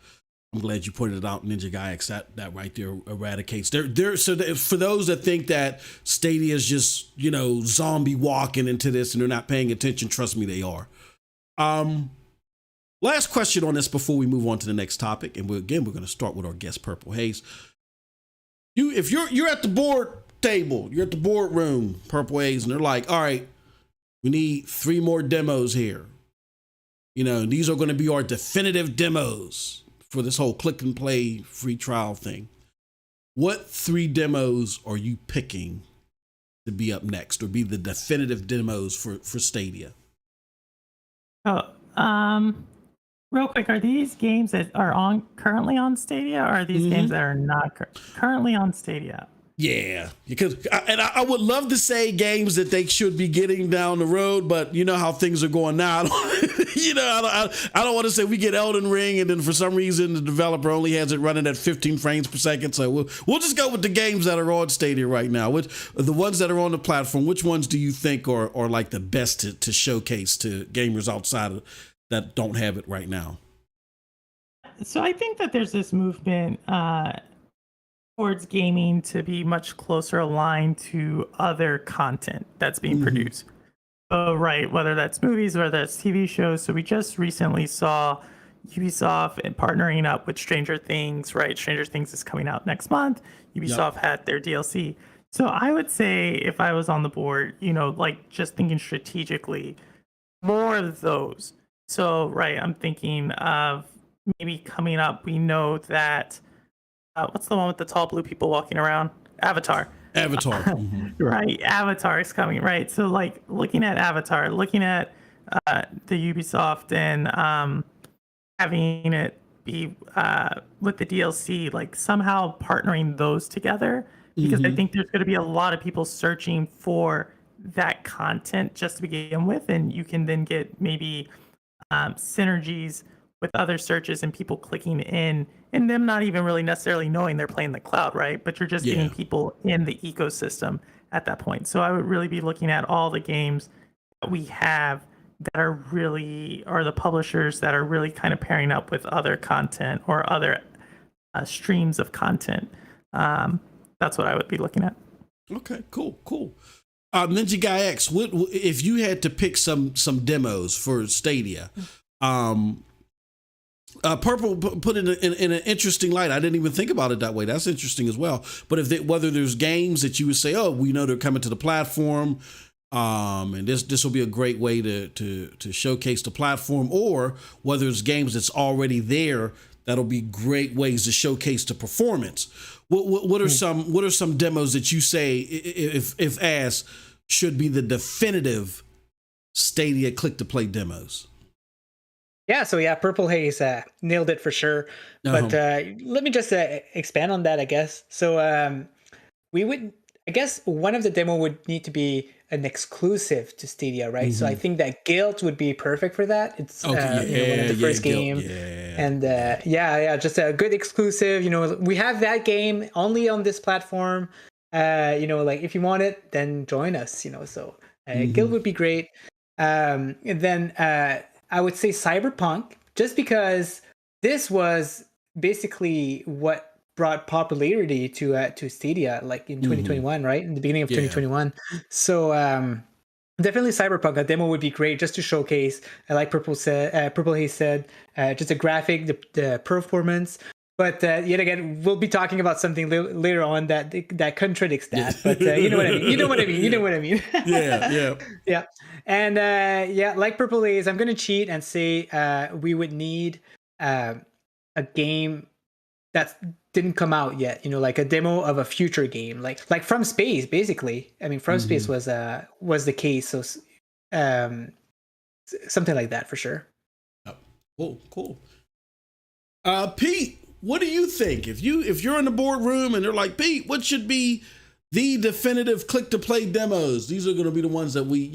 I'm glad you pointed it out, Ninja Guy X. That right there eradicates. For those that think that Stadia is just, you know, zombie walking into this and they're not paying attention, trust me, they are. Last question on this before we move on to the next topic, and we're going to start with our guest, Purple Haze. If you're at the board table, you're at the boardroom, Purple Haze, and they're like, all right, we need 3 more demos here. You know, these are going to be our definitive demos for this whole click and play free trial thing. What 3 demos are you picking to be up next, or be the definitive demos for Stadia? Real quick, are these games that are currently on Stadia, or are these games that are not currently on Stadia? Yeah, because I would love to say games that they should be getting down the road, but you know how things are going now. I don't want to say we get Elden Ring and then for some reason the developer only has it running at 15 frames per second. So we'll just go with the games that are on Stadia right now. The ones that are on the platform, which ones do you think are like the best to showcase to gamers outside of that don't have it right now? So I think that there's this movement towards gaming to be much closer aligned to other content that's being produced. So, right, whether that's movies, whether that's TV shows. So we just recently saw Ubisoft partnering up with Stranger Things, right? Stranger Things is coming out next month. Ubisoft had their DLC. So I would say, if I was on the board, you know, like just thinking strategically, more of those. So, right, I'm thinking of maybe coming up, we know that what's the one with the tall blue people walking around? Avatar. Right, Avatar is coming, right? So like looking at Avatar, looking at the Ubisoft and having it be with the DLC, like somehow partnering those together, because I think there's going to be a lot of people searching for that content just to begin with, and you can then get maybe synergies with other searches and people clicking in and them not even really necessarily knowing they're playing the cloud, right? But you're just getting people in the ecosystem at that point. So I would really be looking at all the games that we have that are the publishers that are really kind of pairing up with other content or other streams of content. That's what I would be looking at. Okay, cool. Ninja Guy X, what if you had to pick some demos for Stadia? Purple put it in an interesting light. I didn't even think about it that way. That's interesting as well. But whether there's games that you would say, oh, we know they're coming to the platform, and this will be a great way to showcase the platform, or whether it's games that's already there, that'll be great ways to showcase the performance. What are some demos that you say, if asked, should be the definitive Stadia click to play demos? Yeah, so Purple Haze nailed it for sure. But let me just expand on that, I guess. So I guess one of the demo would need to be an exclusive to Stadia, right? So I think that Guild would be perfect for that. It's one of the first game. And just a good exclusive. You know, we have that game only on this platform. Like if you want it, then join us, so Guild would be great. And then I would say Cyberpunk, just because this was basically what brought popularity to Stadia, like in 2021, right? In the beginning of 2021. So Definitely Cyberpunk. A demo would be great just to showcase. Like Purple Haze said, just the graphic, the performance. But yet again, we'll be talking about something later on that contradicts that. But you know what I mean. You know what I mean. You know what I mean. Yeah. Yeah. And like Purple Haze, I'm gonna cheat and say we would need a game that didn't come out yet, like a demo of a future game, like From Space, basically. I mean, From Space was the case, so something like that for sure. Cool. Pete, what do you think? If you're in the boardroom and they're like, Pete, what should be the definitive click to play demos? These are going to be the ones that we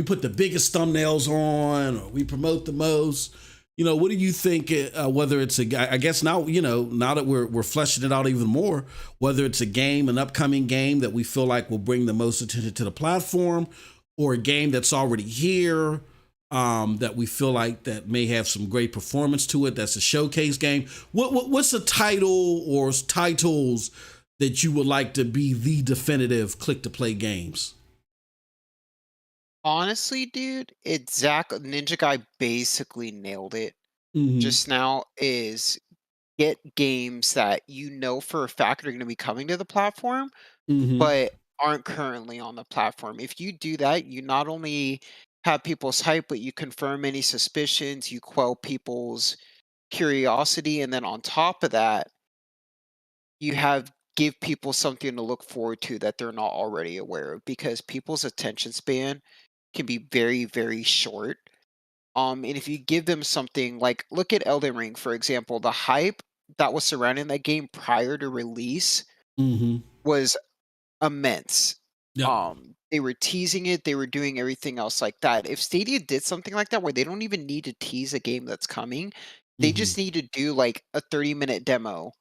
put the biggest thumbnails on, or we promote the most. What do you think, whether it's I guess now that we're fleshing it out even more, whether it's a game, an upcoming game that we feel like will bring the most attention to the platform, or a game that's already here, that we feel like that may have some great performance to it, that's a showcase game. What's a title or titles that you would like to be the definitive click to play games? Honestly, dude, Ninja Guy basically nailed it just now. Is get games that for a fact are going to be coming to the platform, but aren't currently on the platform. If you do that, you not only have people's hype, but you confirm any suspicions, you quell people's curiosity, and then on top of that, you give people something to look forward to that they're not already aware of, because people's attention span can be very, very short. And if you give them something like, look at Elden Ring, for example, the hype that was surrounding that game prior to release was immense. Yep. They were teasing it, they were doing everything else like that. If Stadia did something like that, where they don't even need to tease a game that's coming, they just need to do like a 30-minute demo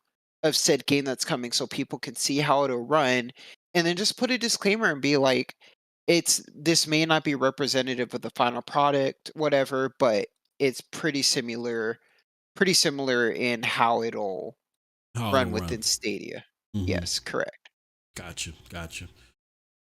of said game that's coming, so people can see how it'll run, and then just put a disclaimer and be like, this may not be representative of the final product, whatever, but it's pretty similar in how it'll run within Stadia. Yes, correct. Gotcha.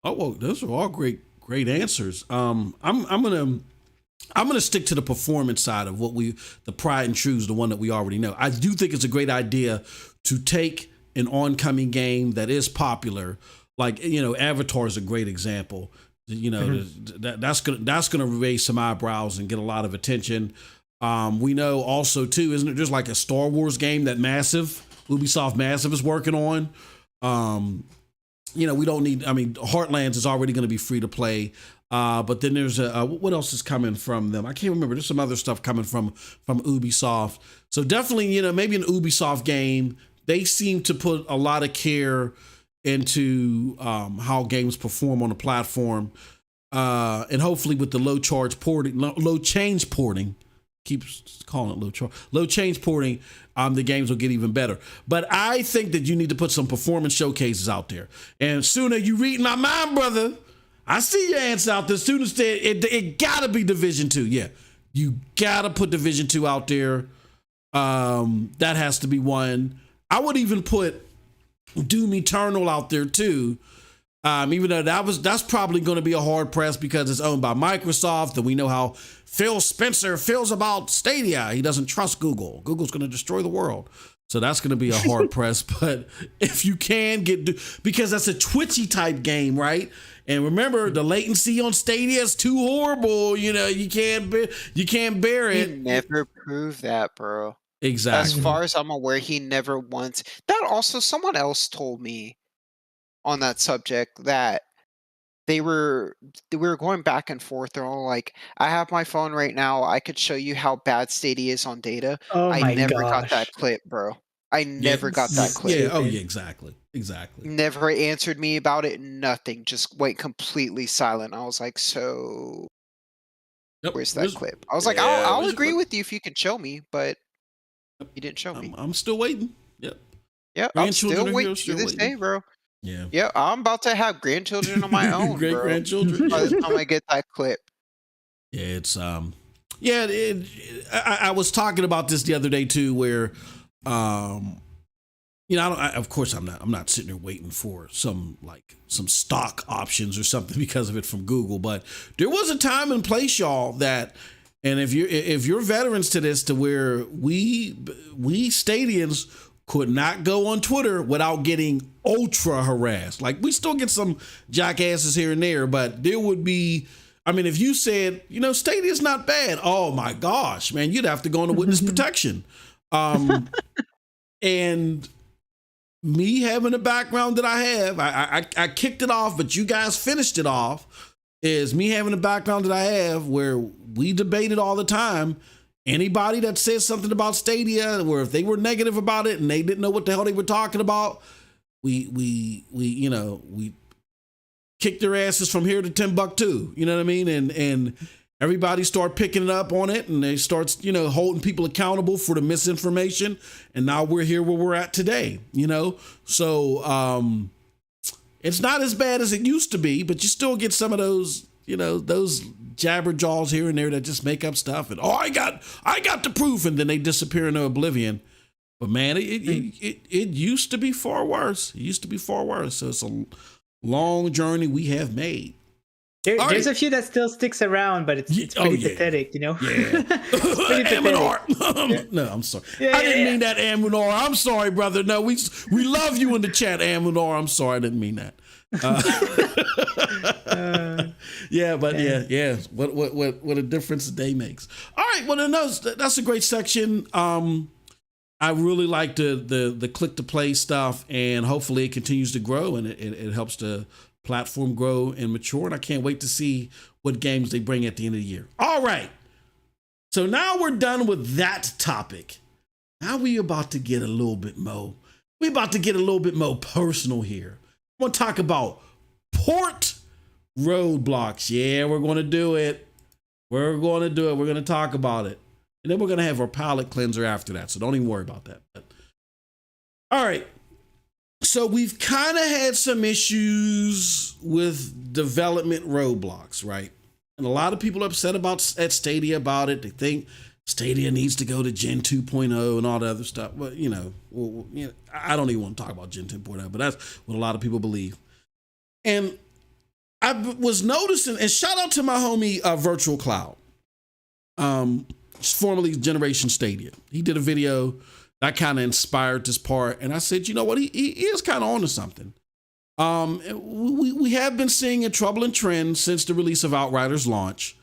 Oh, well, those are all great answers. I'm gonna stick to the performance side of the pride and truths, the one that we already know. I do think it's a great idea to take an oncoming game that is popular, like Avatar is a great example. That's gonna raise some eyebrows and get a lot of attention. We know also too, isn't it just like a Star Wars game that Ubisoft Massive is working on? We don't need. Heartlands is already going to be free to play. But then there's what else is coming from them? I can't remember. There's some other stuff coming from Ubisoft. So definitely, maybe an Ubisoft game. They seem to put a lot of care into how games perform on the platform, and hopefully with the low change porting. Keeps calling it low change porting. The games will get even better. But I think that you need to put some performance showcases out there. And sooner you read my mind, brother. I see your answer out there. Sooner it gotta be Division 2. Yeah, you gotta put Division 2 out there. That has to be one. I would even put Doom Eternal out there too. Even though that's probably going to be a hard press because it's owned by Microsoft, and we know how Phil Spencer feels about Stadia. He doesn't trust Google. Google's going to destroy the world. So that's going to be a hard press. But if you can because that's a twitchy type game, right? And remember, the latency on Stadia is too horrible. You can't bear it. He never proved that, bro. Exactly. As far as I'm aware, he never once. That also, someone else told me on that subject that we were going back and forth. They're all like, I have my phone right now. I could show you how bad Stadia is on data. Oh my I never got that clip, bro. I never got that clip. Yeah. Oh yeah. Exactly. Never answered me about it. Nothing. Just went completely silent. I was like, so where's that clip? I was like, I'll agree with you if you can show me, but you didn't show me. I'm still waiting. Yep. Yeah. I'm still waiting to this day, bro. Yeah, I'm about to have grandchildren on my own. Great grandchildren. By the time I get that clip. Yeah, it's I was talking about this the other day too, where you know, of course I'm not sitting there waiting for some stock options or something because of it from Google, but there was a time and place, y'all, that, and if you're veterans to this, to where we Stadians could not go on Twitter without getting ultra harassed. Like, we still get some jackasses here and there, but there would be, I mean, if you said, you know, Stadia's not bad, oh my gosh, man, you'd have to go into witness protection. And me having the background that I have, I kicked it off, but you guys finished it off, is me having the background that I have, where we debated all the time. Anybody that says something about Stadia, where if they were negative about it and they didn't know what the hell they were talking about, we kicked their asses from here to Timbuktu. You know what I mean? And everybody start picking it up on it, and they start, you know, holding people accountable for the misinformation. And now we're here where we're at today, you know? So it's not as bad as it used to be, but you still get some of those, you know, those jabberjaws here and there that just make up stuff and, oh, I got the proof, and then they disappear into oblivion. But man, it used to be far worse. It used to be far worse. So it's a long journey we have made. There's a few that still sticks around, but it's pretty pathetic, you know? Yeah. Amunor. No, I'm sorry. I didn't mean that, Amunor. I'm sorry, brother. No, we love you in the chat, Amunor. I'm sorry. I didn't mean that. Yeah, but yeah. What a difference a day makes. All right, well, that's a great section. I really like the click to play stuff, and hopefully it continues to grow, and it helps the platform grow and mature. And I can't wait to see what games they bring at the end of the year. All right, so now we're done with that topic. Now we about to get a little bit more. We're about to get a little bit more personal here. I want to talk about port roadblocks. Yeah, we're going to do it. We're going to talk about it. And then we're going to have our palate cleanser after that. So don't even worry about that. All right. So we've kind of had some issues with development roadblocks, right? And a lot of people are upset at Stadia about it. They think Stadia needs to go to Gen 2.0 and all the other stuff. But, you know, I don't even want to talk about Gen 2.0, but that's what a lot of people believe. And I was noticing, and shout out to my homie Virtual Cloud, formerly Generation Stadia. He did a video that kind of inspired this part, and I said, you know what, he is kind of onto something. We have been seeing a troubling trend since the release of Outriders launch,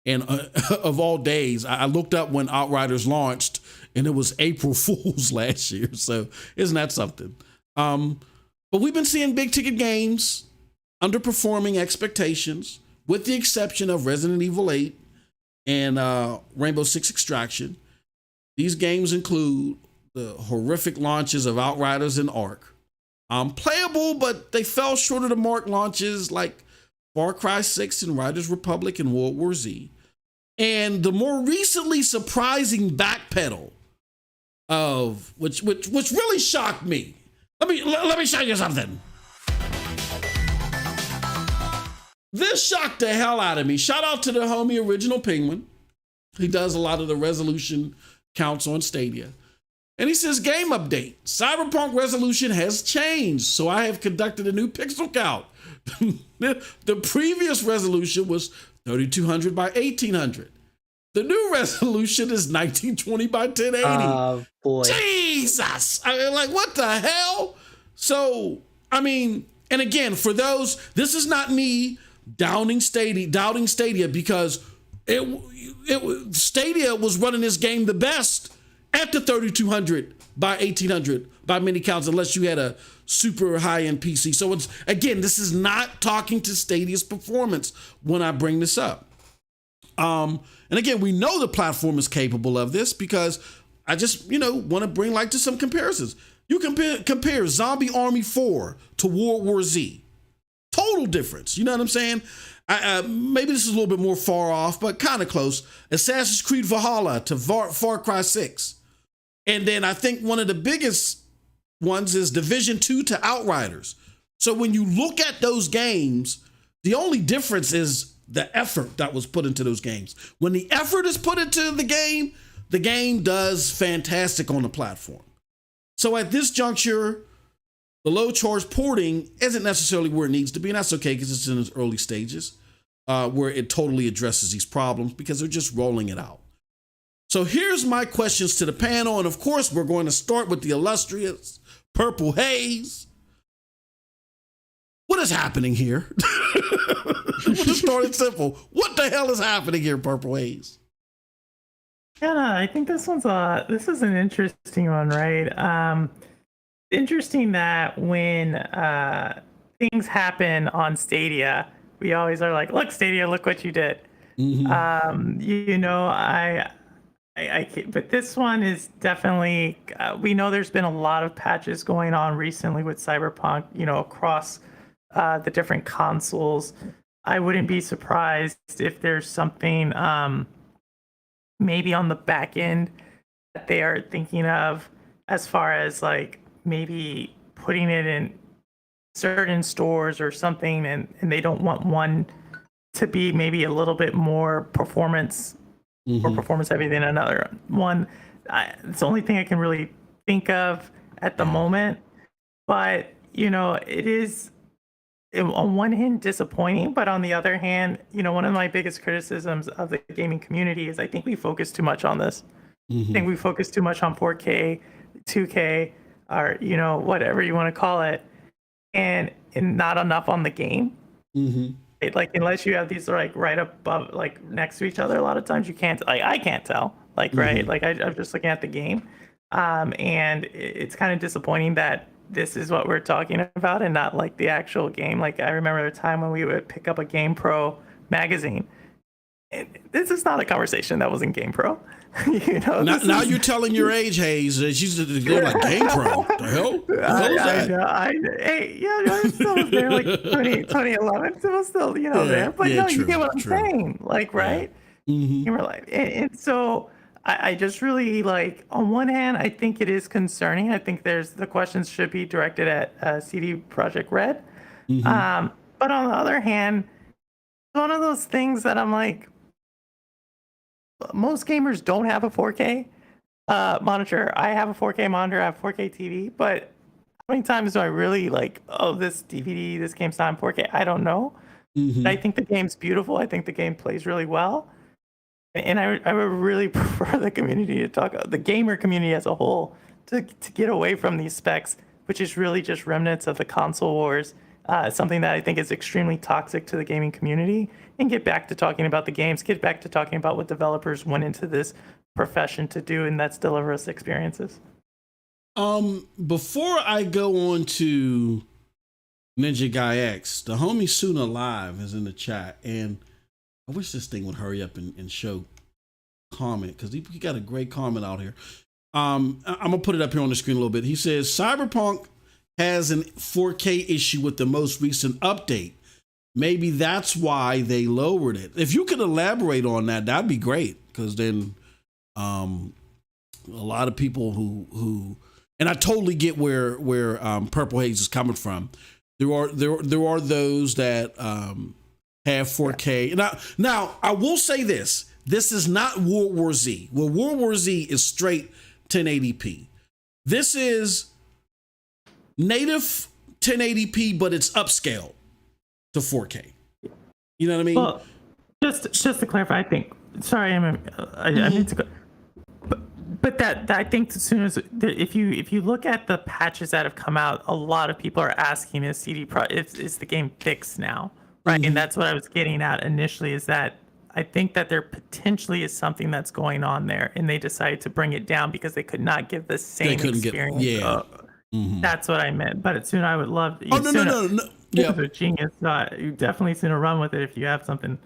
and of all days, I looked up when Outriders launched, and it was April Fool's last year. So isn't that something? But we've been seeing big ticket games underperforming expectations, with the exception of Resident Evil 8 and Rainbow Six Extraction. These games include the horrific launches of Outriders and Ark. Playable, but they fell short of the mark launches like Far Cry 6 and Riders Republic and World War Z. And the more recently surprising backpedal of which really shocked me. Let me show you something. This shocked the hell out of me. Shout out to the homie Original Penguin. He does a lot of the resolution counts on Stadia. And he says, game update. Cyberpunk resolution has changed, so I have conducted a new pixel count. The previous resolution was 3200 by 1800. The new resolution is 1920 by 1080. Oh, boy. Jesus! I mean, like, what the hell? So, I mean, and again, for those, this is not me doubting Stadia, because Stadia was running this game the best at the 3200 by 1800 by many counts, unless you had a super high-end PC. So it's, again, this is not talking to Stadia's performance when I bring this up. And again, we know the platform is capable of this, because I just, want to bring like to some comparisons. You compare Zombie Army 4 to World War Z. Total difference. You know what I'm saying? Maybe this is a little bit more far off, but kind of close. Assassin's Creed Valhalla to Far Cry 6. And then I think one of the biggest ones is Division 2 to Outriders. So when you look at those games, the only difference is the effort that was put into those games. When the effort is put into the game does fantastic on the platform. So at this juncture, the low charge porting isn't necessarily where it needs to be, and that's okay because it's in its early stages where it totally addresses these problems because they're just rolling it out. So here's my questions to the panel, and of course, we're going to start with the illustrious Purple Haze. What is happening here? We'll just start it simple. What the hell is happening here, Purple Haze? Yeah, I think this is an interesting one, right? Interesting that when things happen on Stadia, we always are like, "Look, Stadia, look what you did." Mm-hmm. I can't, but this one is definitely. We know there's been a lot of patches going on recently with Cyberpunk, across the different consoles. I wouldn't be surprised if there's something maybe on the back end that they are thinking of as far as like maybe putting it in certain stores or something, and they don't want one to be maybe a little bit more performance or performance heavy than another one. It's the only thing I can really think of at the moment. But, it is on one hand disappointing, but on the other hand, one of my biggest criticisms of the gaming community is I think we focus too much on this. I think we focus too much on 4K, 2K, or, whatever you want to call it, and not enough on the game. Like, unless you have these like right above, like next to each other, a lot of times you can't, like, I can't tell, like, right. Like I'm just looking at the game. And it's kind of disappointing that this is what we're talking about and not like the actual game. Like I remember a time when we would pick up a GamePro magazine. And this is not a conversation that was in GamePro. Now you're telling your age, Hayes. She's like GamePro. The hell? It still was there, like 2011. It was still, there. But no, you get what I'm saying, like, right? You were like, and so I just really like. On one hand, I think it is concerning. I think the questions should be directed at CD Projekt Red. But on the other hand, it's one of those things that I'm like, most gamers don't have a 4K monitor. I have a 4K monitor, I have 4K TV, but how many times do I really like, this DVD, this game's not in 4K? I don't know. I think the game's beautiful. I think the game plays really well. And I would really prefer the community to the gamer community as a whole, to get away from these specs, which is really just remnants of the console wars. Something that I think is extremely toxic to the gaming community, and get back to talking about the games, get back to talking about what developers went into this profession to do, and that's deliver us experiences. Before I go on to Ninja Guy X, the homie Suna Live is in the chat, and I wish this thing would hurry up and show comment, because he got a great comment out here. I'm gonna put it up here on the screen a little bit. He says Cyberpunk has an 4K issue with the most recent update. Maybe that's why they lowered it. If you could elaborate on that, that'd be great, because then a lot of people who and I totally get where Purple Haze is coming from. There are those that have 4K. Now I will say this. This is not World War Z. Well, World War Z is straight 1080p. This is native 1080p, but it's upscaled to 4K. You know what I mean? Well, just to clarify, I think. Sorry, I need to go. But that I think as soon as if you look at the patches that have come out, a lot of people are asking, is is the game fixed now, right? And that's what I was getting at initially. Is that I think that there potentially is something that's going on there, and they decided to bring it down because they could not give the same experience. That's what I meant. But soon I would love. No. Yeah, a genius. You definitely seen a run with it if you have something.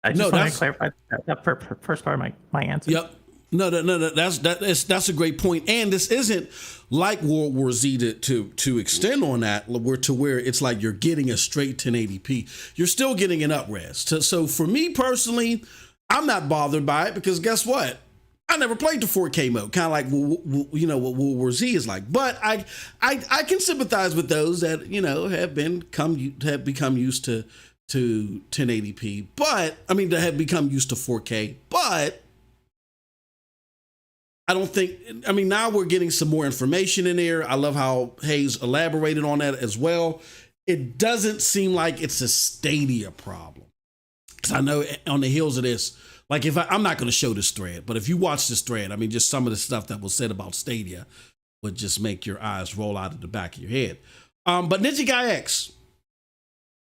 I just want to clarify that first part of my answer. Yep. No. That's a great point. And this isn't like World War Z to extend on that, where it's like you're getting a straight 1080p. You're still getting an up-res. So for me personally, I'm not bothered by it, because guess what? I never played the 4K mode, kind of like what World War Z is like. But I can sympathize with those that have become used to 1080p, but I mean, that have become used to 4K. But I don't think, I mean, now we're getting some more information in there. I love how Hayes elaborated on that as well. It doesn't seem like it's a Stadia problem. Because I know on the heels of this, like if I'm not going to show this thread, but if you watch this thread, I mean, just some of the stuff that was said about Stadia would just make your eyes roll out of the back of your head. But Ninja Guy X,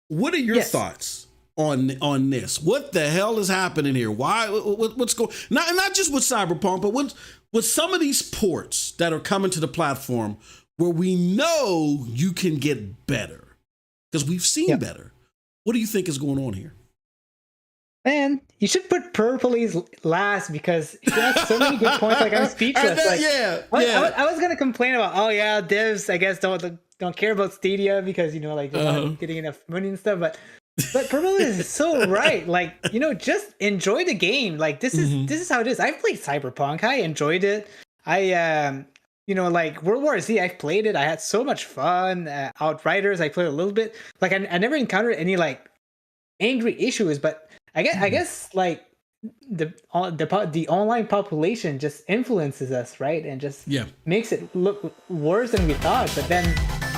what are your thoughts on this? What the hell is happening here? Why? What's going? Not just with Cyberpunk, but with some of these ports that are coming to the platform where we know you can get better because we've seen better. What do you think is going on here? Man, you should put Purple Haze last because he has so many good points. Like I'm speechless. I was gonna complain about devs I guess don't care about Stadia because they're not getting enough money and stuff. But Purple Haze is so right. Like just enjoy the game. Like this is how it is. I've played Cyberpunk. I enjoyed it. I like World War Z. I've played it. I had so much fun. Outriders. I played a little bit. Like I never encountered any like angry issues, but I guess like the online population just influences us, right? And just makes it look worse than we thought. But then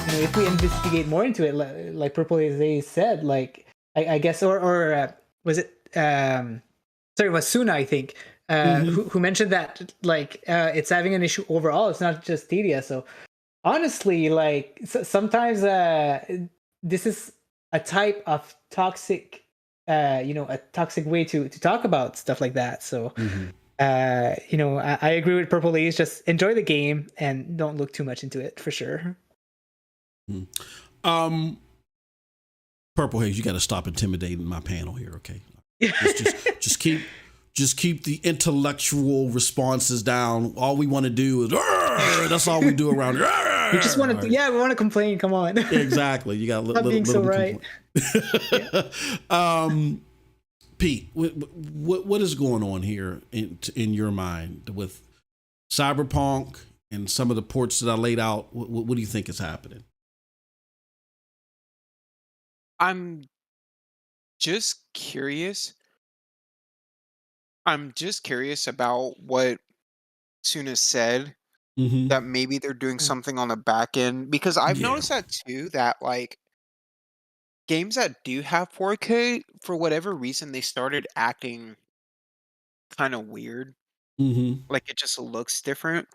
if we investigate more into it, like Purple Haze said, like I guess or was it it was Suna, I think, who mentioned that like it's having an issue overall. It's not just Stadia. So honestly, like sometimes this is a type of toxic a toxic way to talk about stuff like that. So, I agree with Purple Haze. Just enjoy the game and don't look too much into it for sure. Purple Haze, you got to stop intimidating my panel here, okay? Just keep the intellectual responses down. All we want to do is that's all we do around here. We just want to, we want to complain. Come on. Exactly. You got a little being so right. Pete, what is going on here in your mind with Cyberpunk and some of the ports that I laid out? What do you think is happening? I'm just curious. About what Suna said, that maybe they're doing something on the back end, because I've noticed that too, that like games that do have 4K, for whatever reason, they started acting kind of weird. Like it just looks different.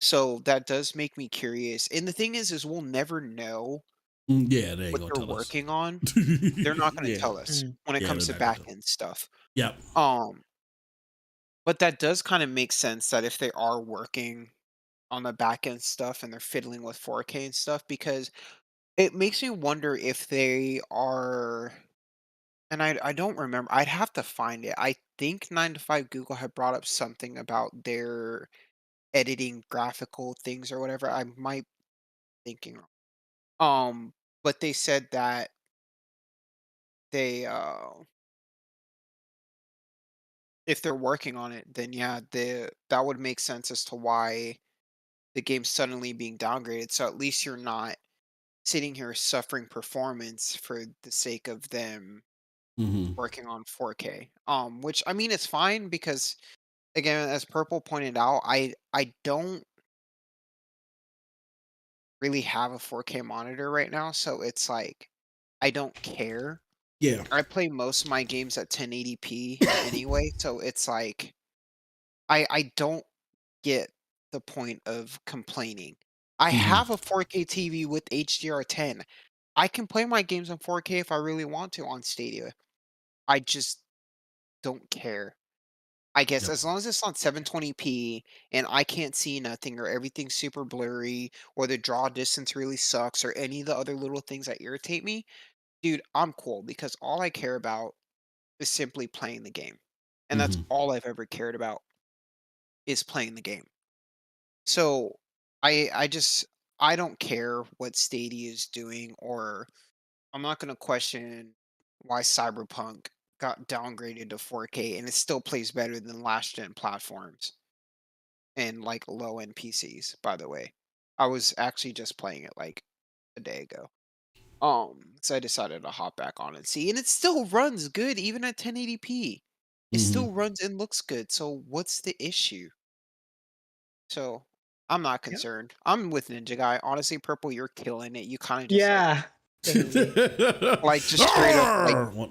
So that does make me curious. And the thing is we'll never know they ain't what gonna they're tell working on. They're not going to tell us when it comes to back end stuff. Yep. But that does kind of make sense that if they are working on the back end stuff and they're fiddling with 4K and stuff, because it makes me wonder if they are, and I don't remember. I'd have to find it. I think 9 to 5 Google had brought up something about their editing graphical things or whatever. I might be thinking wrong. But they said that they if they're working on it, then that would make sense as to why the game's suddenly being downgraded. So at least you're not sitting here suffering performance for the sake of them working on 4K. Which I mean, it's fine because, again, as Purple pointed out, I don't really have a 4K monitor right now, so it's like I don't care. Yeah. I play most of my games at 1080p anyway, so it's like I don't get the point of complaining. I have a 4K TV with HDR10. I can play my games in 4K if I really want to on Stadia. I just don't care. I guess as long as it's on 720p and I can't see nothing, or everything's super blurry, or the draw distance really sucks, or any of the other little things that irritate me, dude, I'm cool, because all I care about is simply playing the game. And that's all I've ever cared about, is playing the game. So I don't care what Stadia is doing, or I'm not gonna question why Cyberpunk got downgraded to 4K and it still plays better than last gen platforms and like low end PCs, by the way. I was actually just playing it like a day ago. So I decided to hop back on and see, and it still runs good even at 1080p. It still runs and looks good. So what's the issue? So I'm not Yep. concerned. I'm with Ninja Guy. Honestly, Purple, you're killing it. You kind of just Yeah. Definitely. like just straight up like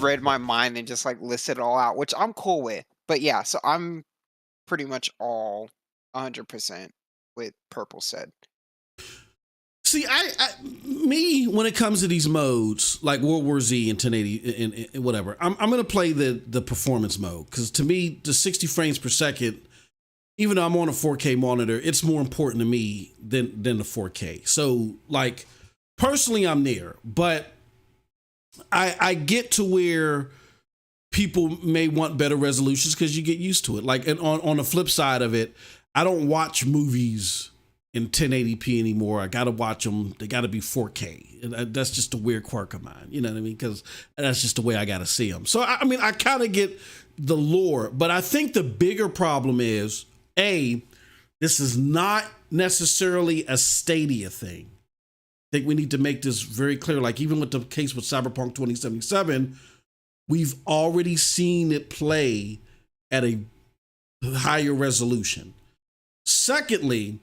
read my mind and just like listed it all out, which I'm cool with. But yeah, so I'm pretty much all 100% with Purple said. See, me, when it comes to these modes like World War Z and 1080 and whatever, I'm going to play the performance mode, because to me, the 60 frames per second, even though I'm on a 4K monitor, it's more important to me than the 4K. So, like, personally, I'm there, but I get to where people may want better resolutions because you get used to it. Like, and on the flip side of it, I don't watch movies in 1080p anymore. I got to watch them. They got to be 4K. And that's just a weird quirk of mine. You know what I mean? Because that's just the way I got to see them. So, I mean, I kind of get the lore, but I think the bigger problem is, this is not necessarily a Stadia thing. I think we need to make this very clear. Like, even with the case with Cyberpunk 2077, we've already seen it play at a higher resolution. Secondly,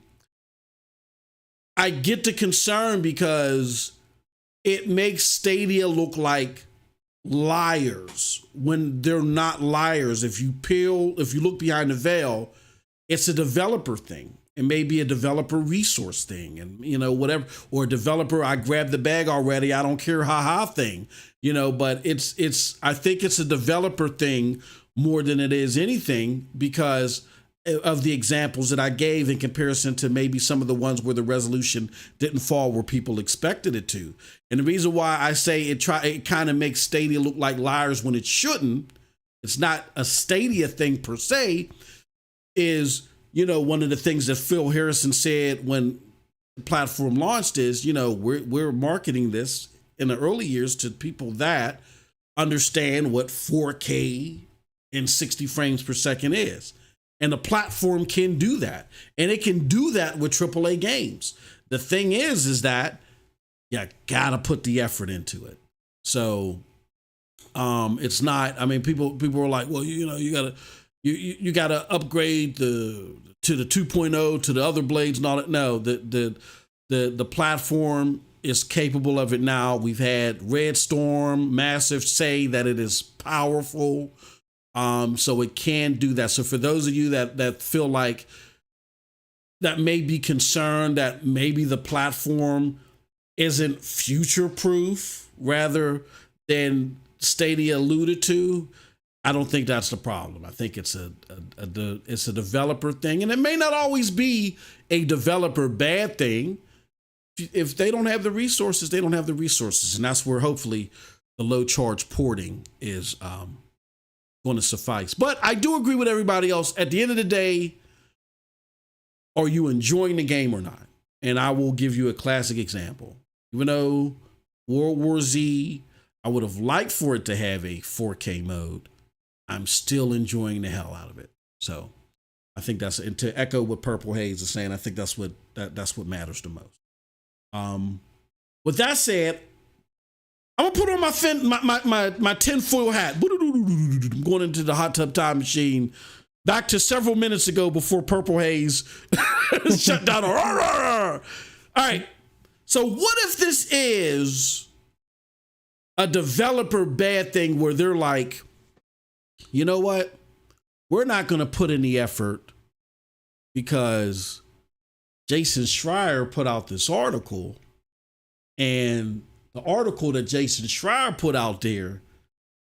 I get the concern because it makes Stadia look like liars when they're not liars. If you look behind the veil, it's a developer thing. It may be a developer resource thing, and whatever, or a developer, I grabbed the bag already, I don't care, haha thing. But I think it's a developer thing more than it is anything, because of the examples that I gave in comparison to maybe some of the ones where the resolution didn't fall where people expected it to. And the reason why I say it kind of makes Stadia look like liars when it shouldn't, it's not a Stadia thing per se, is, one of the things that Phil Harrison said when the platform launched is, we're marketing this in the early years to people that understand what 4K and 60 frames per second is. And the platform can do that. And it can do that with AAA games. The thing is that you gotta put the effort into it. So it's not, I mean, people are like, well, you gotta upgrade to the 2.0 to the other blades and all that. No, the platform is capable of it now. We've had Red Storm Massive say that it is powerful. So it can do that. So for those of you that feel like that may be concerned that maybe the platform isn't future proof rather than Stadia alluded to, I don't think that's the problem. I think it's a developer thing, and it may not always be a developer bad thing. If they don't have the resources, they don't have the resources, and that's where hopefully the low charge porting is going to suffice. But I do agree with everybody else. At the end of the day, are you enjoying the game or not? And I will give you a classic example. Even though World War Z, I would have liked for it to have a 4K mode, I'm still enjoying the hell out of it. So I think that's, and to echo what Purple Haze is saying, I think that's what matters the most. With that said, I'm gonna put on my tinfoil hat. I'm going into the hot tub time machine back to several minutes ago before Purple Haze shut down. All right. So what if this is a developer bad thing where they're like, you know what? We're not going to put in the effort because Jason Schreier put out this article, and the article that Jason Schreier put out there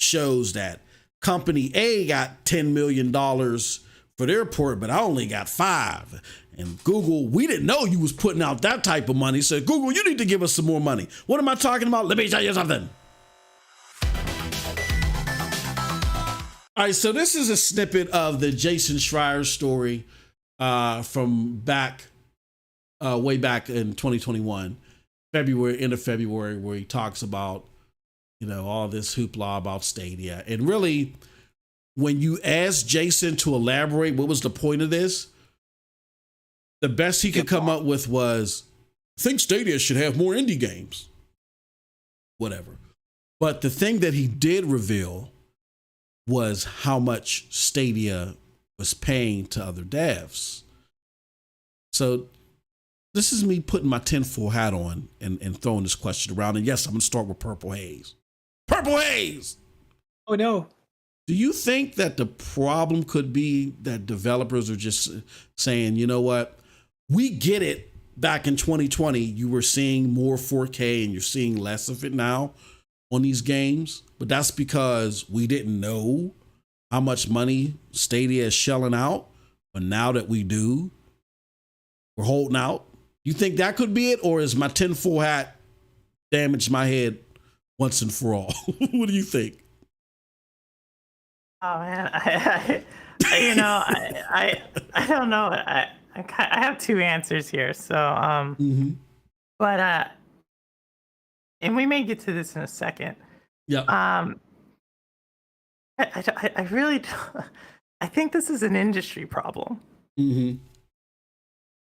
shows that company A got $10 million for their port, but I only got $5 million. And Google, we didn't know you was putting out that type of money. So Google, you need to give us some more money. What am I talking about? Let me tell you something. All right, so this is a snippet of the Jason Schreier story from way back in 2021, end of February, where he talks about, all this hoopla about Stadia. And really, when you ask Jason to elaborate what was the point of this, the best he could come up with was, I think Stadia should have more indie games. Whatever. But the thing that he did reveal was how much Stadia was paying to other devs. So this is me putting my tinfoil hat on and throwing this question around. And yes, I'm going to start with Purple Haze. Purple Haze! Oh, no. Do you think that the problem could be that developers are just saying, you know what, we get it, back in 2020, you were seeing more 4K and you're seeing less of it now on these games, but that's because we didn't know how much money Stadia is shelling out. But now that we do, we're holding out. You think that could be it? Or is my tinfoil hat damaged my head once and for all? What do you think? Oh man, I don't know. I have two answers here. So, but and we may get to this in a second. Yeah. I really, I think this is an industry problem.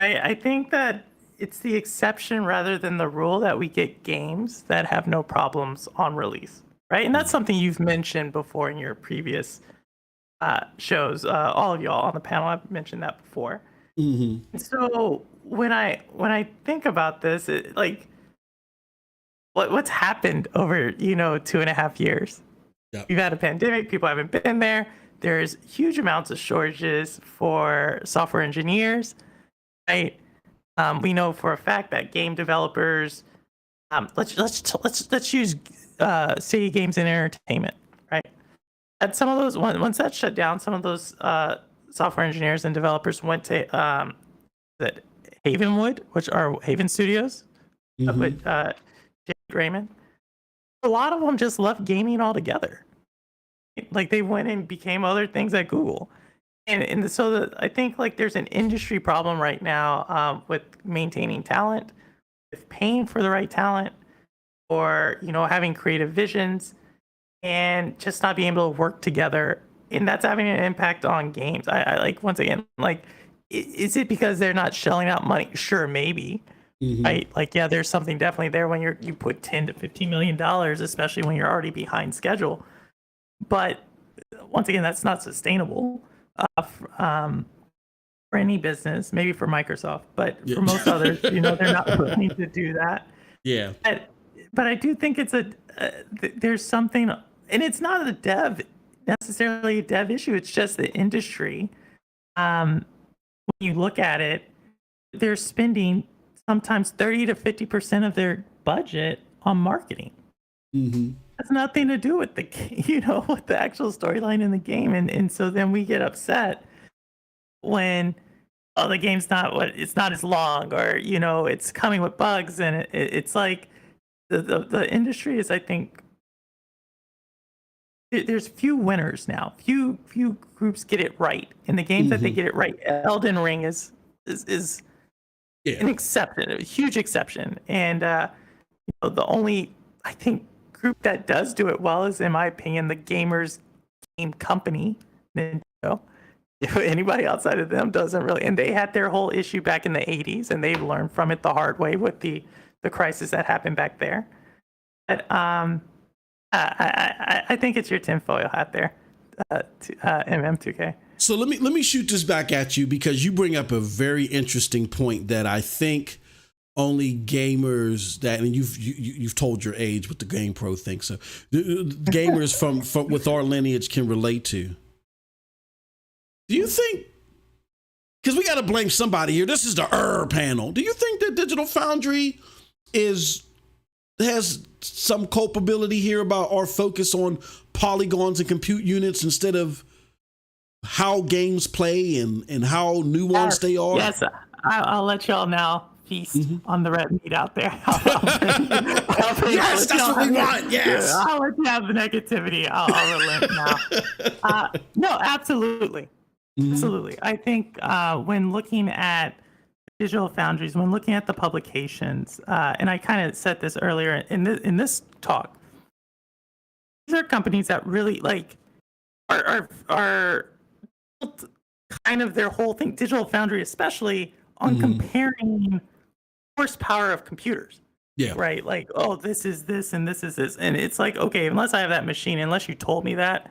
I think that it's the exception rather than the rule that we get games that have no problems on release, right? And that's something you've mentioned before in your previous shows. All of y'all on the panel have mentioned that before. So when I think about this, what's happened over 2.5 years? Yep. We've had a pandemic. People haven't been there. There's huge amounts of shortages for software engineers, right? We know for a fact that game developers, let's use Stadia Games and Entertainment, right? And some of those, once that shut down, some of those software engineers and developers went to Havenwood, which are Haven Studios, with Jake Raymond. A lot of them just left gaming altogether. Like they went and became other things at Google. And so I think like there's an industry problem right now with maintaining talent, with paying for the right talent, or having creative visions, and just not being able to work together. And that's having an impact on games. I like, once again, like, is it because they're not shelling out money? Sure, maybe. Right? Like, yeah, there's something definitely there when you put $10 to $15 million, especially when you're already behind schedule. But once again, that's not sustainable for any business, maybe for Microsoft, but for most others, they're not willing to do that. Yeah. But I do think it's there's something, and it's not necessarily a dev issue. It's just the industry. When you look at it, they're spending sometimes 30 to 50% of their budget on marketing. Has nothing to do with the with the actual storyline in the game, and so then we get upset when the game's it's not as long, or it's coming with bugs, and it's like the industry is, I think, there's few winners now. Few groups get it right, and the games that they get it right, Elden Ring is an exception, a huge exception, and the only, I think, group that does do it well is, in my opinion, the Gamers Game Company, Nintendo. Anybody outside of them doesn't really, and they had their whole issue back in the 80s, and they learned from it the hard way with the crisis that happened back there. But I think it's your tinfoil hat there, MM2K. So let me shoot this back at you, because you bring up a very interesting point that I think only gamers and you've told your age with the Game Pro thing, so the gamers from with our lineage can relate to. Do you think, because we got to blame somebody here, this is the panel, do you think that Digital Foundry has some culpability here about our focus on polygons and compute units instead of how games play and how nuanced they are? Yes, I'll let y'all now feast on the red meat out there. Yes, that's what we want. Yes, I'll let you have the negativity. I'll relent now. No, absolutely. Absolutely. I think when looking at Digital Foundries, when looking at the publications, and I kind of said this earlier in this talk, these are companies that really are kind of their whole thing, Digital Foundry especially, on comparing horsepower of computers. Yeah. Right. Like, oh, this is this and this is this. And it's like, okay, unless I have that machine, unless you told me that,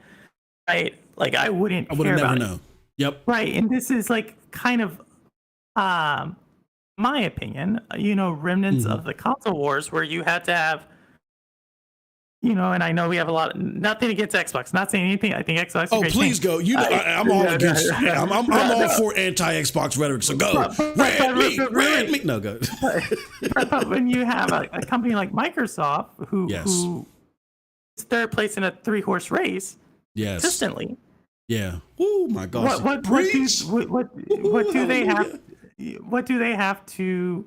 right? Like I would have never known. Yep. Right. And this is like kind of my opinion, remnants of the console wars where you had to have, and I know we have nothing against Xbox, not saying anything. I think Xbox. Oh, please go. I'm all against. I'm all for anti-Xbox rhetoric. So go. Red meat. No, go. But when you have a company like Microsoft who is third place in a 3-horse race consistently. Yeah. Oh my gosh. What do they have? What do they have to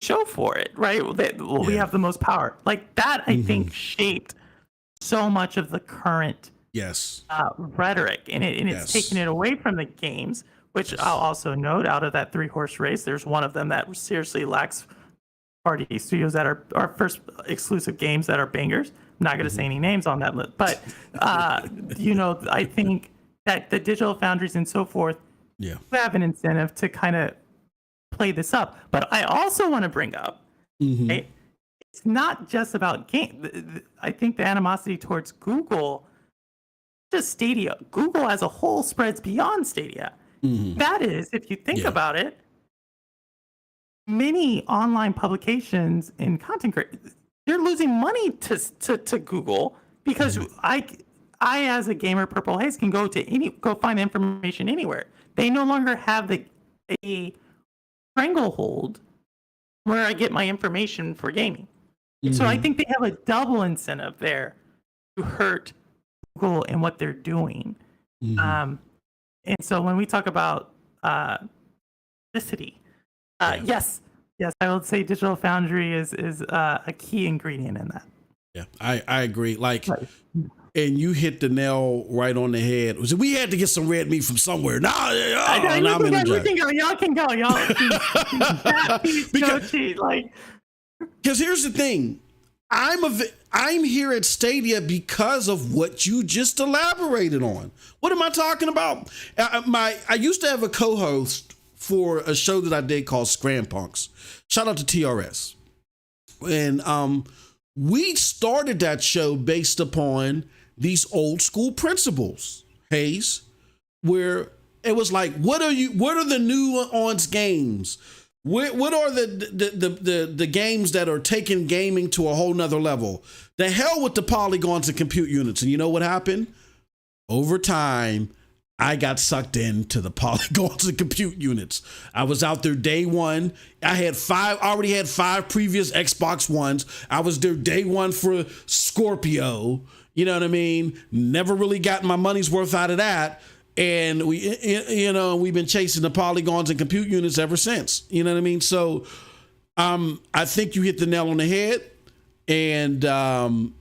show for it? Right. We have the most power. Like that, I think shaped so much of the current rhetoric, and it's taken it away from the games. Which I'll also note, out of that 3-horse race, there's one of them that seriously lacks party studios that are our first exclusive games that are bangers. I'm not going to say any names on that list, but I think that the digital foundries and so forth have an incentive to kind of play this up. But I also want to bring up, it's not just about game. I think the animosity towards Google, just Stadia, Google as a whole spreads beyond Stadia. That is, if you think about it, many online publications and content creators, they're losing money to Google because I as a gamer, Purple Haze, can go find information anywhere. They no longer have a stranglehold where I get my information for gaming. So I think they have a double incentive there to hurt Google and what they're doing. And so when we talk about publicity, yes, I would say Digital Foundry is a key ingredient in that. Yeah, I agree. And you hit the nail right on the head. We had to get some red meat from somewhere. Y'all can go. Y'all because here's the thing. I'm here at Stadia because of what you just elaborated on. What am I talking about? I used to have a co-host for a show that I did called Scram Punks. Shout out to TRS. And we started that show based upon these old school principles, Hayes, where it was like, what are the nuanced games? What are the games that are taking gaming to a whole nother level? The hell with the polygons and compute units. And you know what happened? Over time, I got sucked into the polygons and compute units. I was out there day one. I already had 5 previous Xbox Ones. I was there day one for Scorpio. You know what I mean? Never really got my money's worth out of that. And we've been chasing the polygons and compute units ever since. You know what I mean? So I think you hit the nail on the head. And,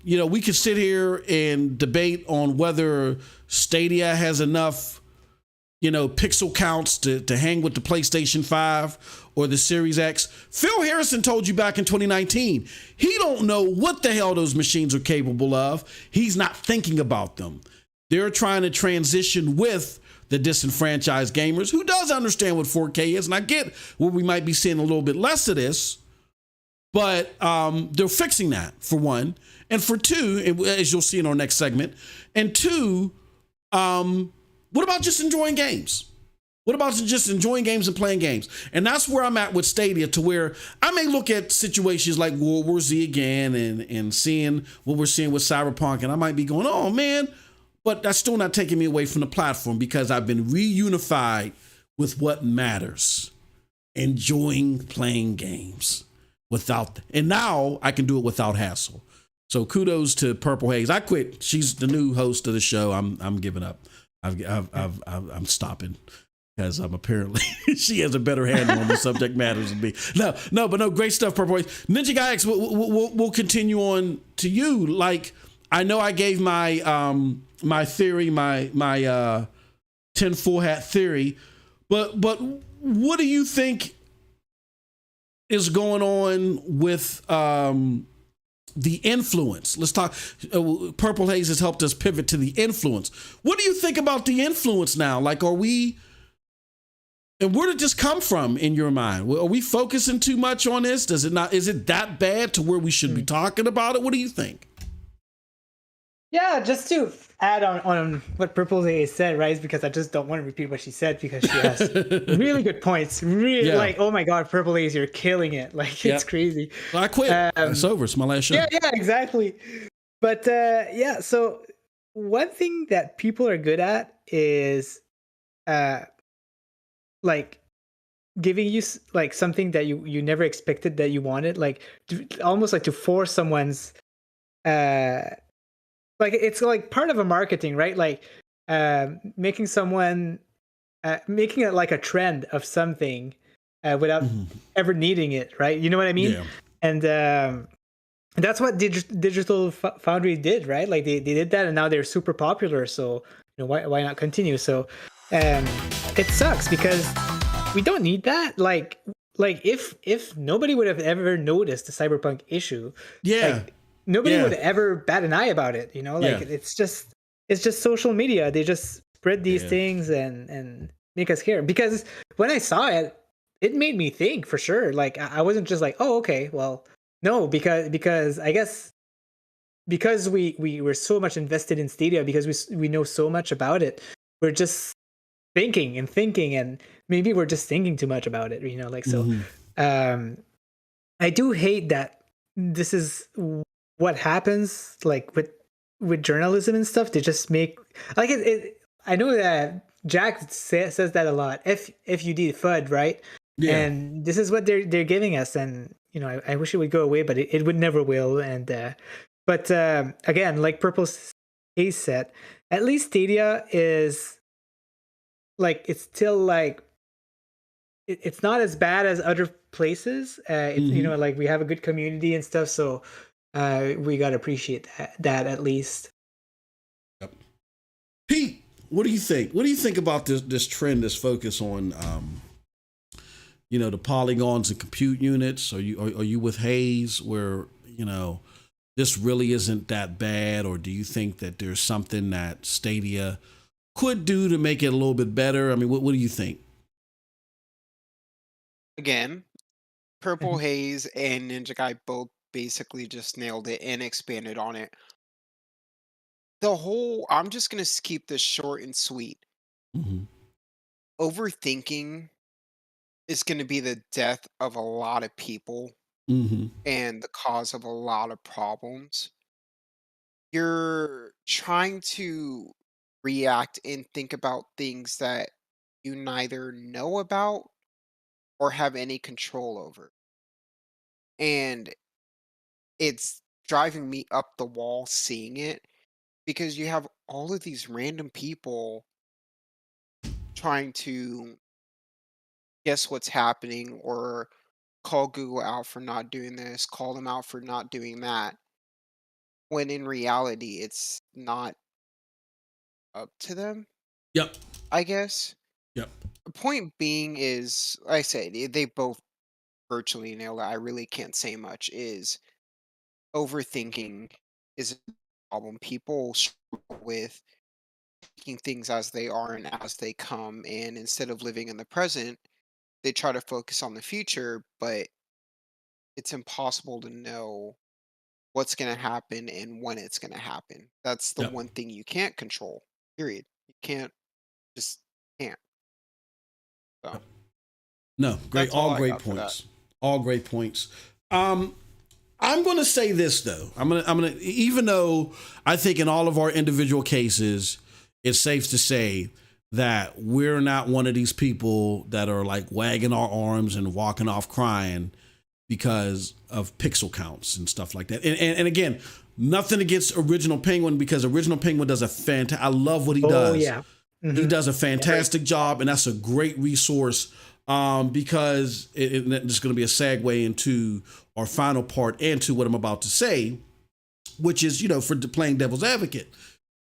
we could sit here and debate on whether Stadia has enough, pixel counts to hang with the PlayStation 5 or the Series X. Phil Harrison told you back in 2019, he don't know what the hell those machines are capable of. He's not thinking about them. They're trying to transition with the disenfranchised gamers who does understand what 4K is. And I get where we might be seeing a little bit less of this, but they're fixing that, for one. And for two, as you'll see in our next segment, and two, what about just enjoying games? What about just enjoying games and playing games? And that's where I'm at with Stadia, to where I may look at situations like World War Z again and seeing what we're seeing with Cyberpunk, and I might be going, oh man, but that's still not taking me away from the platform, because I've been reunified with what matters, enjoying playing games and now I can do it without hassle. So kudos to Purple Haze. I quit. She's the new host of the show. I'm giving up. I'm stopping, because apparently she has a better handle on the subject matters than me. No, great stuff, Purple Haze. Ninja Guy X, we'll continue on to you. Like, I know I gave my my theory, my tinfoil hat theory, but what do you think is going on with the influence? Let's talk. Purple Haze has helped us pivot to the influence. What do you think about the influence now? Like, and where did this come from in your mind? Are we focusing too much on this? Is it that bad to where we should be talking about it? What do you think? Yeah, just to add on what Purple Haze said, right? Because I just don't want to repeat what she said because she has really good points. Really, like, oh my God, Purple Haze, you're killing it. Like, it's crazy. Well, I quit. It's over. It's my last show. Yeah, exactly. But yeah, so one thing that people are good at is like giving you like something that you never expected that you wanted, like almost like to force someone's like it's like part of a marketing, right? Like making someone making it like a trend of something without ever needing it, right? You know what I mean? Yeah. And that's what Digital Foundry did, right? Like they did that, and now they're super popular. So why not continue? So it sucks because we don't need that. Like if nobody would have ever noticed the cyberpunk issue, like, nobody would ever bat an eye about it. It's just social media. They just spread these things and make us care. Because when I saw it, it made me think for sure. Like I wasn't just like, oh, okay, well, no, because I guess because we were so much invested in Stadia, because we know so much about it, we're just thinking, and maybe we're just thinking too much about it, so I do hate that this is what happens, like with journalism and stuff. They just make like it I know that Jack says that a lot, FUD, FUD, right? And this is what they're giving us, and I wish it would go away, but it would never will. And but again, like Purple Haze said, at least Stadia is like, it's still like it's not as bad as other places. Like we have a good community and stuff, so we gotta appreciate that at least. Yep. Pete, what do you think? What do you think about this trend, this focus on the polygons and compute units? Are you with Hayes, where this really isn't that bad, or do you think that there's something that Stadia could do to make it a little bit better? I mean, what do you think? Again, Purple Haze and Ninja Guy both basically just nailed it and expanded on it. I'm just going to keep this short and sweet. Overthinking is going to be the death of a lot of people and the cause of a lot of problems. You're trying to react and think about things that you neither know about or have any control over. And it's driving me up the wall seeing it, because you have all of these random people trying to guess what's happening or call Google out for not doing this, call them out for not doing that, when in reality it's not up to them. Yep. I guess. Yep. The point being is, like I say, they both virtually nailed it. I really can't say much. Is overthinking is a problem. People struggle with taking things as they are and as they come, and instead of living in the present, they try to focus on the future, but it's impossible to know what's going to happen and when it's going to happen. That's the one thing you can't control, period. You can't, just can't. So. No, great. All great points. All great points. I'm going to say this though. I'm going to, even though I think in all of our individual cases, it's safe to say that we're not one of these people that are like wagging our arms and walking off crying because of pixel counts and stuff like that. And again, nothing against Original Penguin, because Original Penguin does a fantastic, I love what he does. Yeah. He does a fantastic job, and that's a great resource, because it's going to be a segue into our final part and to what I'm about to say, which is, for playing devil's advocate.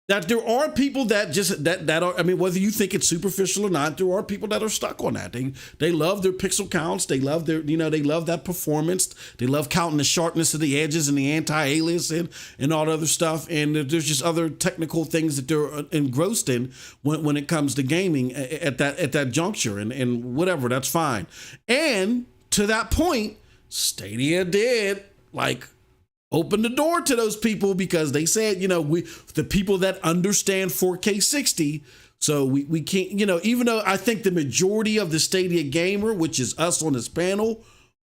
That there are people that just that are, I mean, whether you think it's superficial or not, there are people that are stuck on that. They love their pixel counts. They love they love that performance. They love counting the sharpness of the edges and the anti-alias and all the other stuff. And there's just other technical things that they're engrossed in when it comes to gaming at that juncture, and whatever, that's fine. And to that point, Stadia did like open the door to those people because they said, the people that understand 4K 60. So we can't, even though I think the majority of the Stadia gamer, which is us on this panel,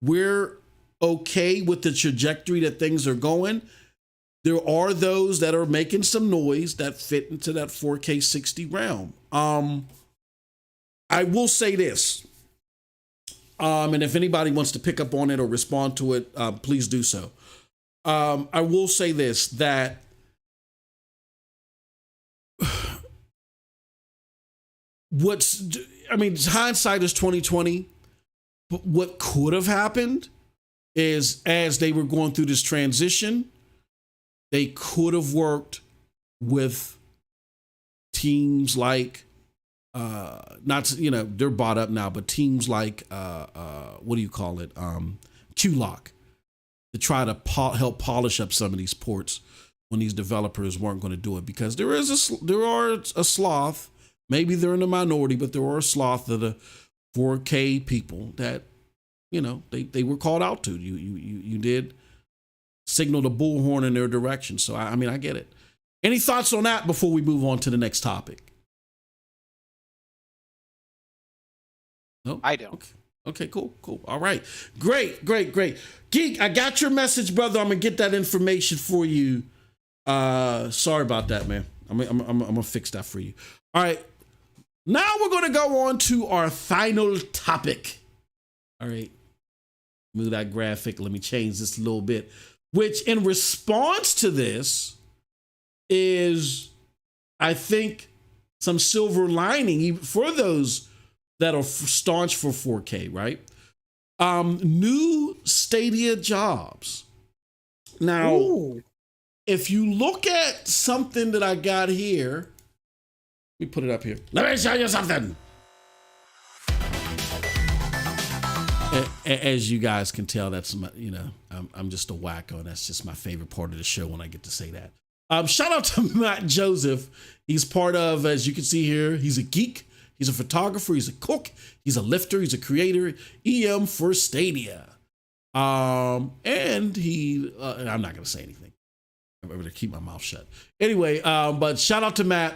we're okay with the trajectory that things are going. There are those that are making some noise that fit into that 4K 60 realm. I will say this, and if anybody wants to pick up on it or respond to it, please do so. I will say this, that hindsight is 2020, but what could have happened is as they were going through this transition, they could have worked with teams like, they're bought up now, but teams like, Q-Lock, to try to help polish up some of these ports when these developers weren't going to do it, because there are a sloth. Maybe they're in the minority, but there are a sloth of the 4K people that, they were called out to. You did signal the bullhorn in their direction. So, I get it. Any thoughts on that before we move on to the next topic? No? I don't. Okay, cool. All right. Great. Geek, I got your message, brother. I'm going to get that information for you. Sorry about that, man. I'm going to fix that for you. All right. Now we're going to go on to our final topic. All right. Move that graphic. Let me change this a little bit. Which, in response to this, is, I think, some silver lining for those that are staunch for 4K, right? New Stadia jobs. Now, if you look at something that I got here, let me put it up here. Let me show you something. As you guys can tell, that's my, I'm just a wacko, and that's just my favorite part of the show when I get to say that. Shout out to Matt Joseph. He's part of, as you can see here, he's a geek, he's a photographer, he's a cook, he's a lifter, he's a creator, EM for Stadia. And he, I'm not going to say anything. I'm going to keep my mouth shut. Anyway, but shout out to Matt.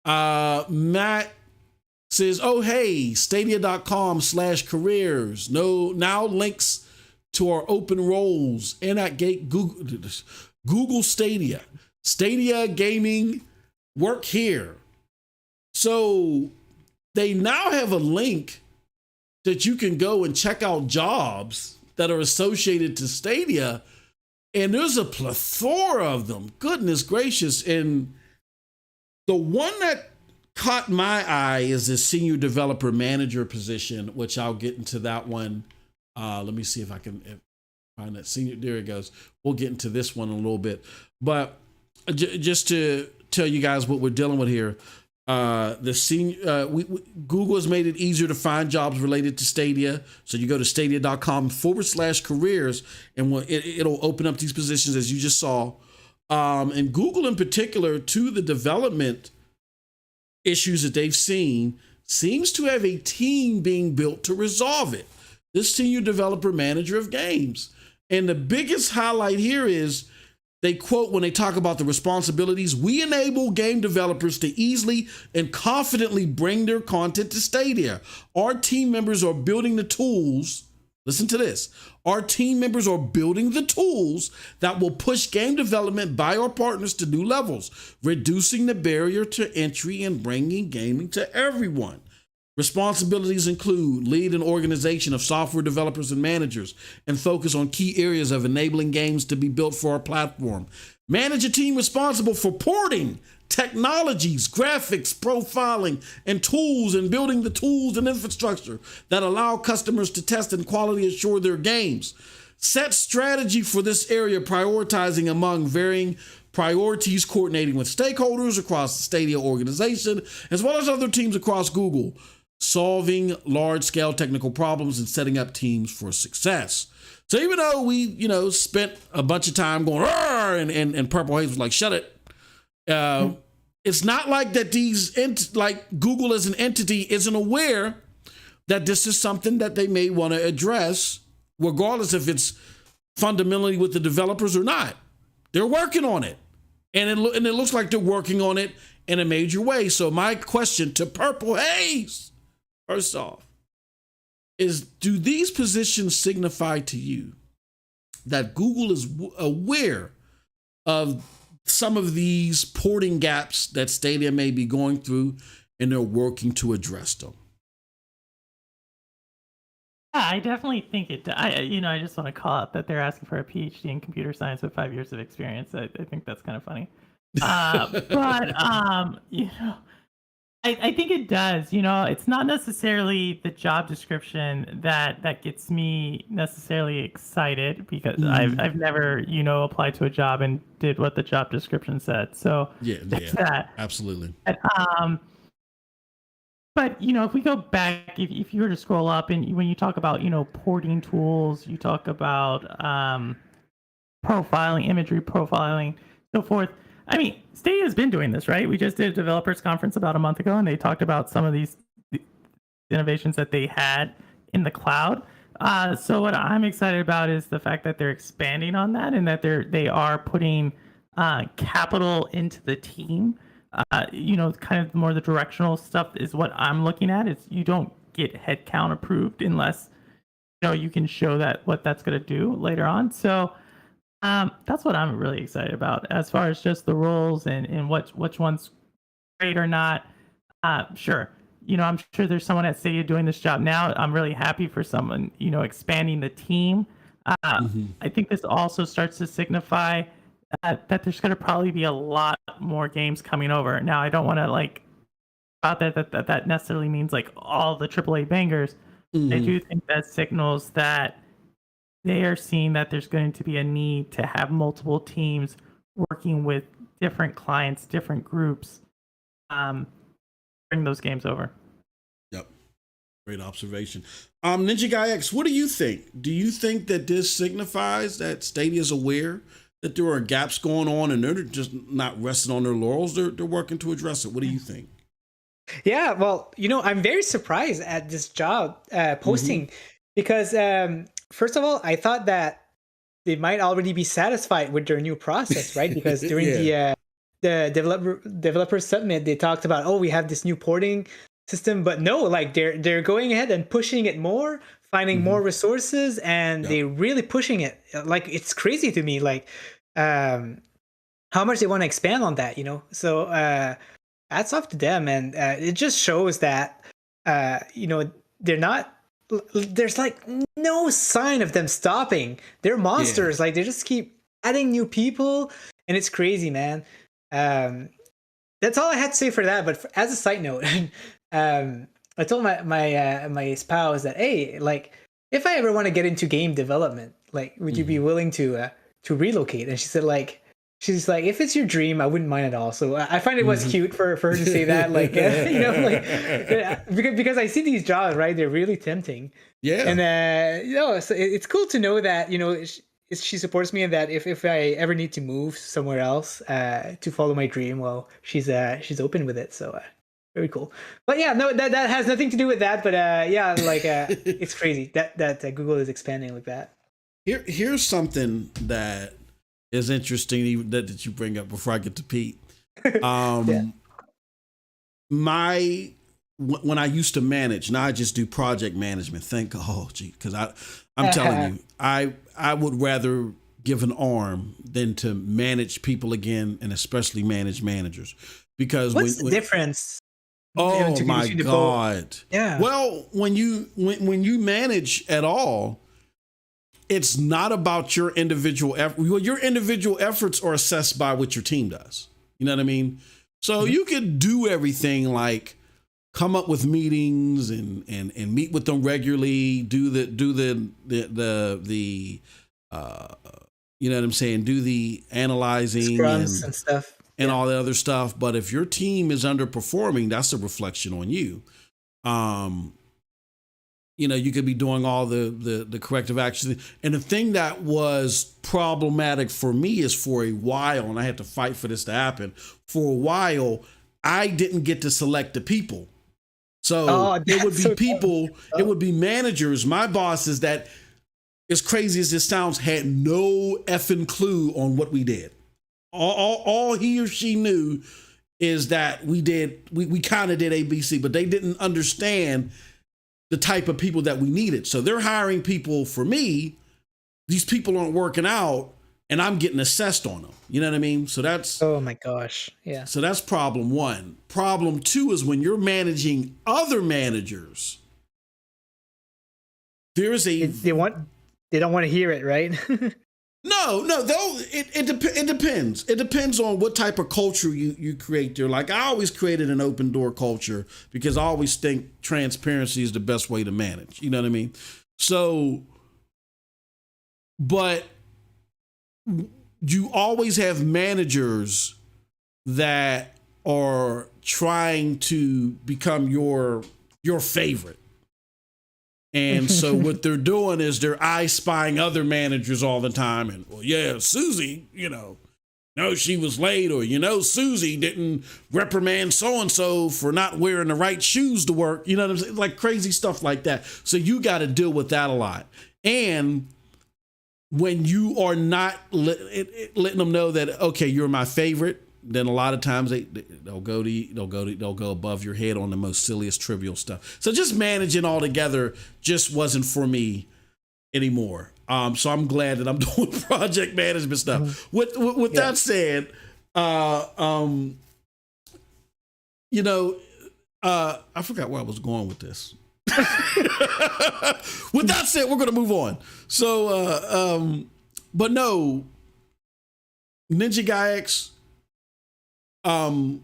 Matt says, oh, hey, stadia.com/careers. Now links to our open roles and at Google Stadia. Stadia gaming, work here. So they now have a link that you can go and check out jobs that are associated to Stadia. And there's a plethora of them. Goodness gracious. And the one that caught my eye is the senior developer manager position, which I'll get into that one. Let me see if I can find that senior. There it goes. We'll get into this one in a little bit. But just to tell you guys what we're dealing with here, the senior Google has made it easier to find jobs related to Stadia. So you go to stadia.com/careers, and it'll open up these positions as you just saw. And Google in particular, to the development issues that they've seen, seems to have a team being built to resolve it. This senior developer manager of games. And the biggest highlight here is they quote, when they talk about the responsibilities, we enable game developers to easily and confidently bring their content to Stadia. Our team members are building the tools. Listen to this. Our team members are building the tools that will push game development by our partners to new levels, reducing the barrier to entry and bringing gaming to everyone. Responsibilities include lead an organization of software developers and managers and focus on key areas of enabling games to be built for our platform. Manage a team responsible for porting, technologies, graphics, profiling, and tools, and building the tools and infrastructure that allow customers to test and quality assure their games. Set strategy for this area, prioritizing among varying priorities, coordinating with stakeholders across the Stadia organization, as well as other teams across Google, solving large-scale technical problems and setting up teams for success. So even though we, spent a bunch of time going, and Purple Haze was like, shut it. It's not like that like Google as an entity isn't aware that this is something that they may want to address, regardless if it's fundamentally with the developers or not. They're working on it. And it looks like they're working on it in a major way. So my question to Purple Haze, first off, is do these positions signify to you that Google is aware of some of these porting gaps that Stadia may be going through and they're working to address them? Yeah, I definitely think it. I just want to call out that they're asking for a PhD in computer science with 5 years of experience. I think that's kind of funny. I think it does. It's not necessarily the job description that gets me necessarily excited, because I've never applied to a job and did what the job description said. So yeah, that. Absolutely. But if we go back, if you were to scroll up, and when you talk about porting tools, you talk about profiling, imagery profiling, so forth. I mean, Stadia's been doing this, right? We just did a developers conference about a month ago, and they talked about some of these innovations that they had in the cloud. So what I'm excited about is the fact that they're expanding on that, and that they are putting capital into the team. Kind of more the directional stuff is what I'm looking at. Is you don't get headcount approved unless you can show that what that's going to do later on. So that's what I'm really excited about as far as just the roles and which one's great or not. Sure, I'm sure there's someone at Stadia doing this job now. I'm really happy for someone expanding the team. I think this also starts to signify that there's going to probably be a lot more games coming over. Now, I don't want to about that necessarily means all the AAA bangers. I do think that signals that they are seeing that there's going to be a need to have multiple teams working with different clients, different groups, bring those games over. Yep. Great observation. Ninja Guy X, what do you think? Do you think that this signifies that Stadia is aware that there are gaps going on and they're just not resting on their laurels? They're working to address it. What do you think? Yeah, well, I'm very surprised at this job posting because, first of all, I thought that they might already be satisfied with their new process, right? Because during the developer summit, they talked about, we have this new porting system, but no, they're going ahead and pushing it more, finding more resources, and they're really pushing it. It's crazy to me, how much they want to expand on that, So hats off to them, and it just shows that they're not. There's no sign of them stopping. They're monsters. They just keep adding new people, and it's crazy, man. That's all I had to say for that. But as a side note, I told my spouse that, hey, if I ever want to get into game development, would you be willing to relocate? And she said, she's like, if it's your dream, I wouldn't mind at all. So I find it was cute for her to say that, because I see these jobs, right? They're really tempting. Yeah. And so it's cool to know that she supports me, and that if I ever need to move somewhere else to follow my dream, well, she's open with it. So. Very cool. But yeah, no, that has nothing to do with that. But it's crazy that Google is expanding like that. Here's something that is interesting that you bring up before I get to Pete. When I used to manage, now I just do project management. Because I'm telling you, I would rather give an arm than to manage people again, and especially manage managers. Because what's the difference? Oh my God! Yeah. Well, when you manage at all, it's not about your individual effort. Well, your individual efforts are assessed by what your team does. You know what I mean? So you could do everything, come up with meetings and meet with them regularly. Do the you know what I'm saying? Do the analyzing scrums and stuff. And all that other stuff. But if your team is underperforming, that's a reflection on you. You could be doing all the corrective action. And the thing that was problematic for me is for a while, and I had to fight for this to happen, for a while, I didn't get to select the people. So it would be people, it would be managers, my bosses, that as crazy as this sounds, had no effing clue on what we did. All he or she knew is that we kind of did ABC, but they didn't understand the type of people that we needed. So they're hiring people for me. These people aren't working out, and I'm getting assessed on them. You know what I mean? So that's, oh my gosh. Yeah. So that's problem one. Problem two is when you're managing other managers, there's a, They don't want to hear it, right? No, it depends. It depends on what type of culture you create there. Like, I always created an open door culture because I always think transparency is the best way to manage. You know what I mean? So, but you always have managers that are trying to become your favorite. And so what they're doing is they're eye spying other managers all the time. And, well, yeah, Susie, no, she was late, or, Susie didn't reprimand so-and-so for not wearing the right shoes to work. You know what I'm saying? Like crazy stuff like that. So you got to deal with that a lot. And when you are not letting them know that, okay, you're my favorite, then a lot of times they'll go above your head on the most silliest trivial stuff. So just managing all together just wasn't for me anymore. So I'm glad that I'm doing project management stuff. With that said, I forgot where I was going with this. With that said, we're gonna move on. So, but no, Ninja Gaix. Hold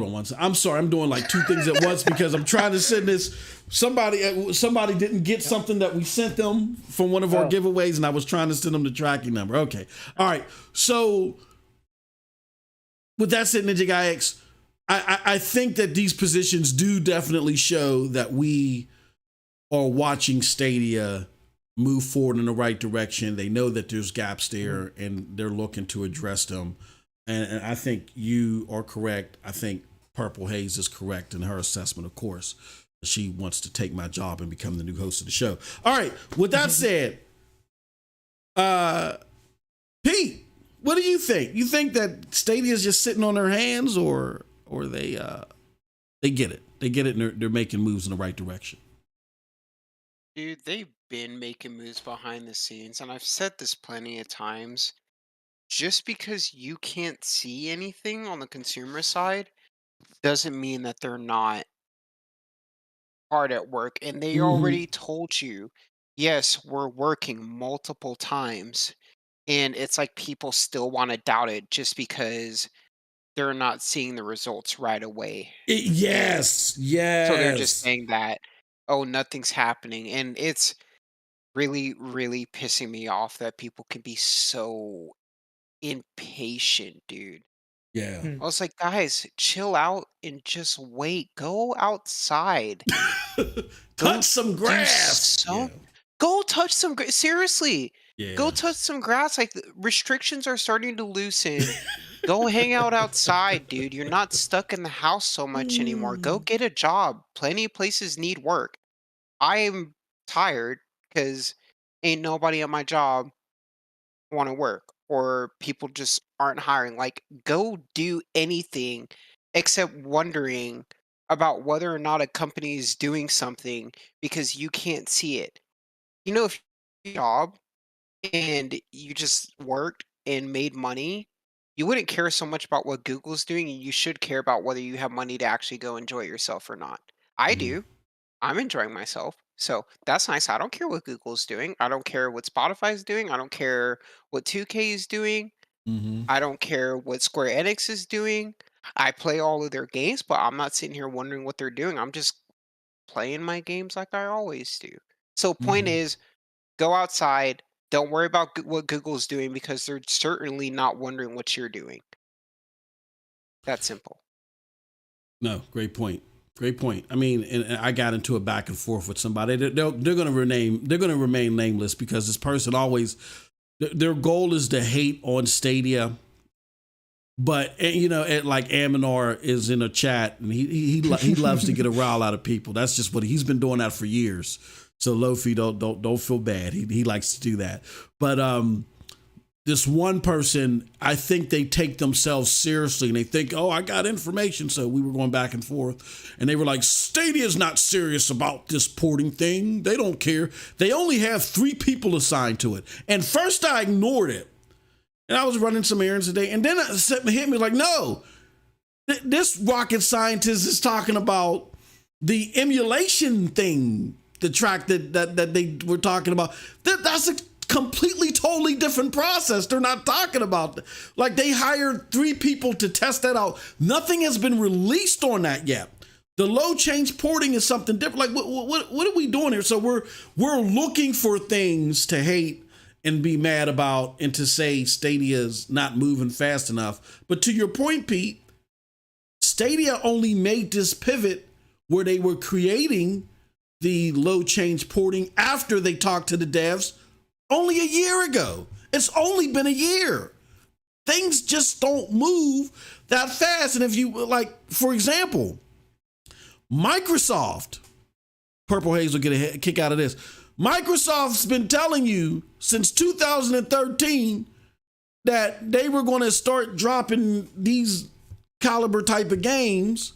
on one second. I'm sorry. I'm doing like two things at once because I'm trying to send this. Somebody didn't get something that we sent them from one of our giveaways, and I was trying to send them the tracking number. Okay. All right. So with that said, Ninja Gaix, I think that these positions do definitely show that we are watching Stadia move forward in the right direction. They know that there's gaps there, and they're looking to address them. And I think you are correct. I think Purple Haze is correct in her assessment, of course. She wants to take my job and become the new host of the show. All right. With that said, Pete, what do you think? You think that Stadia is just sitting on their hands, or they get it? They get it, and they're making moves in the right direction. Dude, they've been making moves behind the scenes, and I've said this plenty of times. Just because you can't see anything on the consumer side doesn't mean that they're not hard at work. And they already told you, yes, we're working multiple times. And it's like people still want to doubt it just because they're not seeing the results right away. Yes. So they're just saying that, oh, nothing's happening. And it's really, really pissing me off that people can be so impatient, dude. Yeah. I was like, guys, chill out and just wait. Go outside. Touch some grass. Go touch some grass. Seriously. Yeah. Go touch some grass. Like, restrictions are starting to loosen. Go hang out outside, dude. You're not stuck in the house so much anymore. Go get a job. Plenty of places need work. I am tired because ain't nobody at my job want to work, or people just aren't hiring. Like, go do anything except wondering about whether or not a company is doing something because you can't see it. If your job and you just worked and made money, you wouldn't care so much about what Google's doing, and you should care about whether you have money to actually go enjoy yourself or not. I do. I'm enjoying myself. So that's nice. I don't care what Google's doing. I don't care what Spotify's doing. I don't care what 2K is doing. I don't care what Square Enix is doing. I play all of their games, but I'm not sitting here wondering what they're doing. I'm just playing my games like I always do. So point is, go outside. Don't worry about what Google's doing because they're certainly not wondering what you're doing. That's simple. No, great point. Great point. I mean, and I got into a back and forth with somebody. They're going to remain nameless because this person always, their goal is to hate on Stadia. But like Aminar is in a chat, and he loves to get a rile out of people. That's just what he's been doing that for years. So Lofi, don't feel bad. He likes to do that. But this one person, I think they take themselves seriously and they think, oh, I got information. So we were going back and forth and they were like, Stadia's not serious about this porting thing. They don't care. They only have 3 people assigned to it. And first I ignored it. And I was running some errands today. And then it hit me like, no, this rocket scientist is talking about the emulation thing, the track that they were talking about. That's a completely, totally different process. They're not talking about, like, they hired 3 people to test that out. Nothing has been released on that yet. The low change porting is something different. Like, what are we doing here? So we're looking for things to hate and be mad about and to say Stadia's not moving fast enough. But to your point, Pete, Stadia only made this pivot where they were creating the low change porting after they talked to the devs only a year ago. It's only been a year. Things just don't move that fast. And if you, like, for example, Microsoft, Purple Haze will get a kick out of this. Microsoft's been telling you since 2013 that they were going to start dropping these caliber type of games.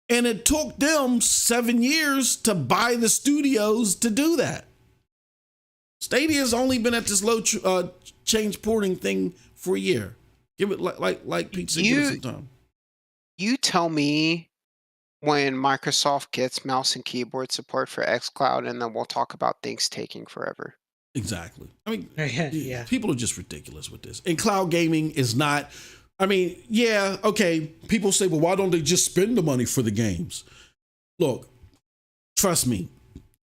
And it took them 7 years to buy the studios to do that. Stadia's only been at this low change porting thing for a year. Give it like Pete said, give it some time. You tell me when Microsoft gets mouse and keyboard support for xCloud, and then we'll talk about things taking forever. Exactly. I mean, yeah. People are just ridiculous with this. And cloud gaming is not, I mean, yeah, okay. People say, well, why don't they just spend the money for the games? Look, trust me.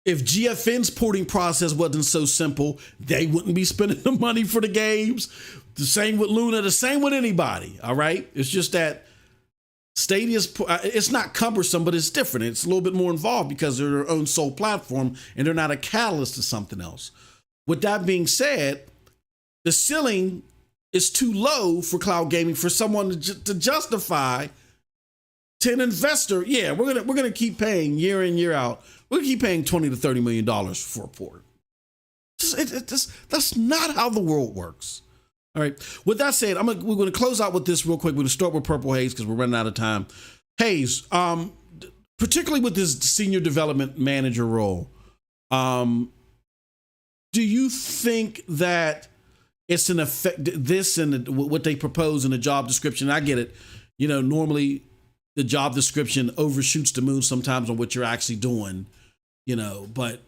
If GFN's porting process wasn't so simple, they wouldn't be spending the money for the games. The same with Luna, the same with anybody, all right? It's just that Stadia's, it's not cumbersome, but it's different. It's a little bit more involved because they're their own sole platform and they're not a catalyst to something else. With that being said, the ceiling is too low for cloud gaming for someone to justify to an investor. Yeah, we're gonna keep paying year in, year out. We're gonna keep paying $20 to $30 million for a port. That's not how the world works. All right. With that said, we're going to close out with this real quick. We're going to start with Purple Haze because we're running out of time. Haze, particularly with this senior development manager role, do you think that it's an effect? This and what they propose in the job description? I get it. You know, normally the job description overshoots the moon sometimes on what you're actually doing. You know, but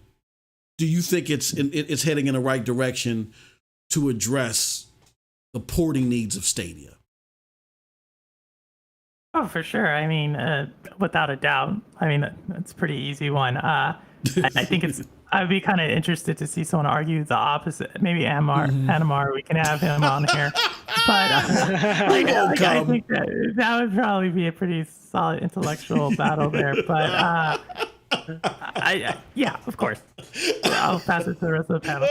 do you think it's heading in the right direction to address the porting needs of Stadia? Oh, for sure. I mean, without a doubt. I mean, it's a pretty easy one. I think I'd be kind of interested to see someone argue the opposite. Maybe Anamar, we can have him on here. But I think that would probably be a pretty solid intellectual battle there. But yeah, of course. I'll pass it to the rest of the panel.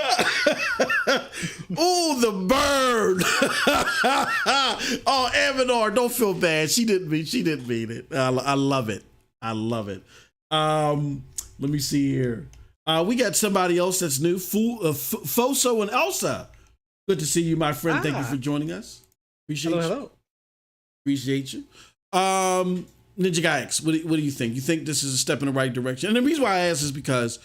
Oh, the bird! Oh, Avanar, don't feel bad. She didn't mean it. I love it. Let me see here. We got somebody else that's new. Foso and Elsa. Good to see you, my friend. Thank you for joining us. Hello. Appreciate you. Ninja Gaix, what do you think? You think this is a step in the right direction? And the reason why I ask is because,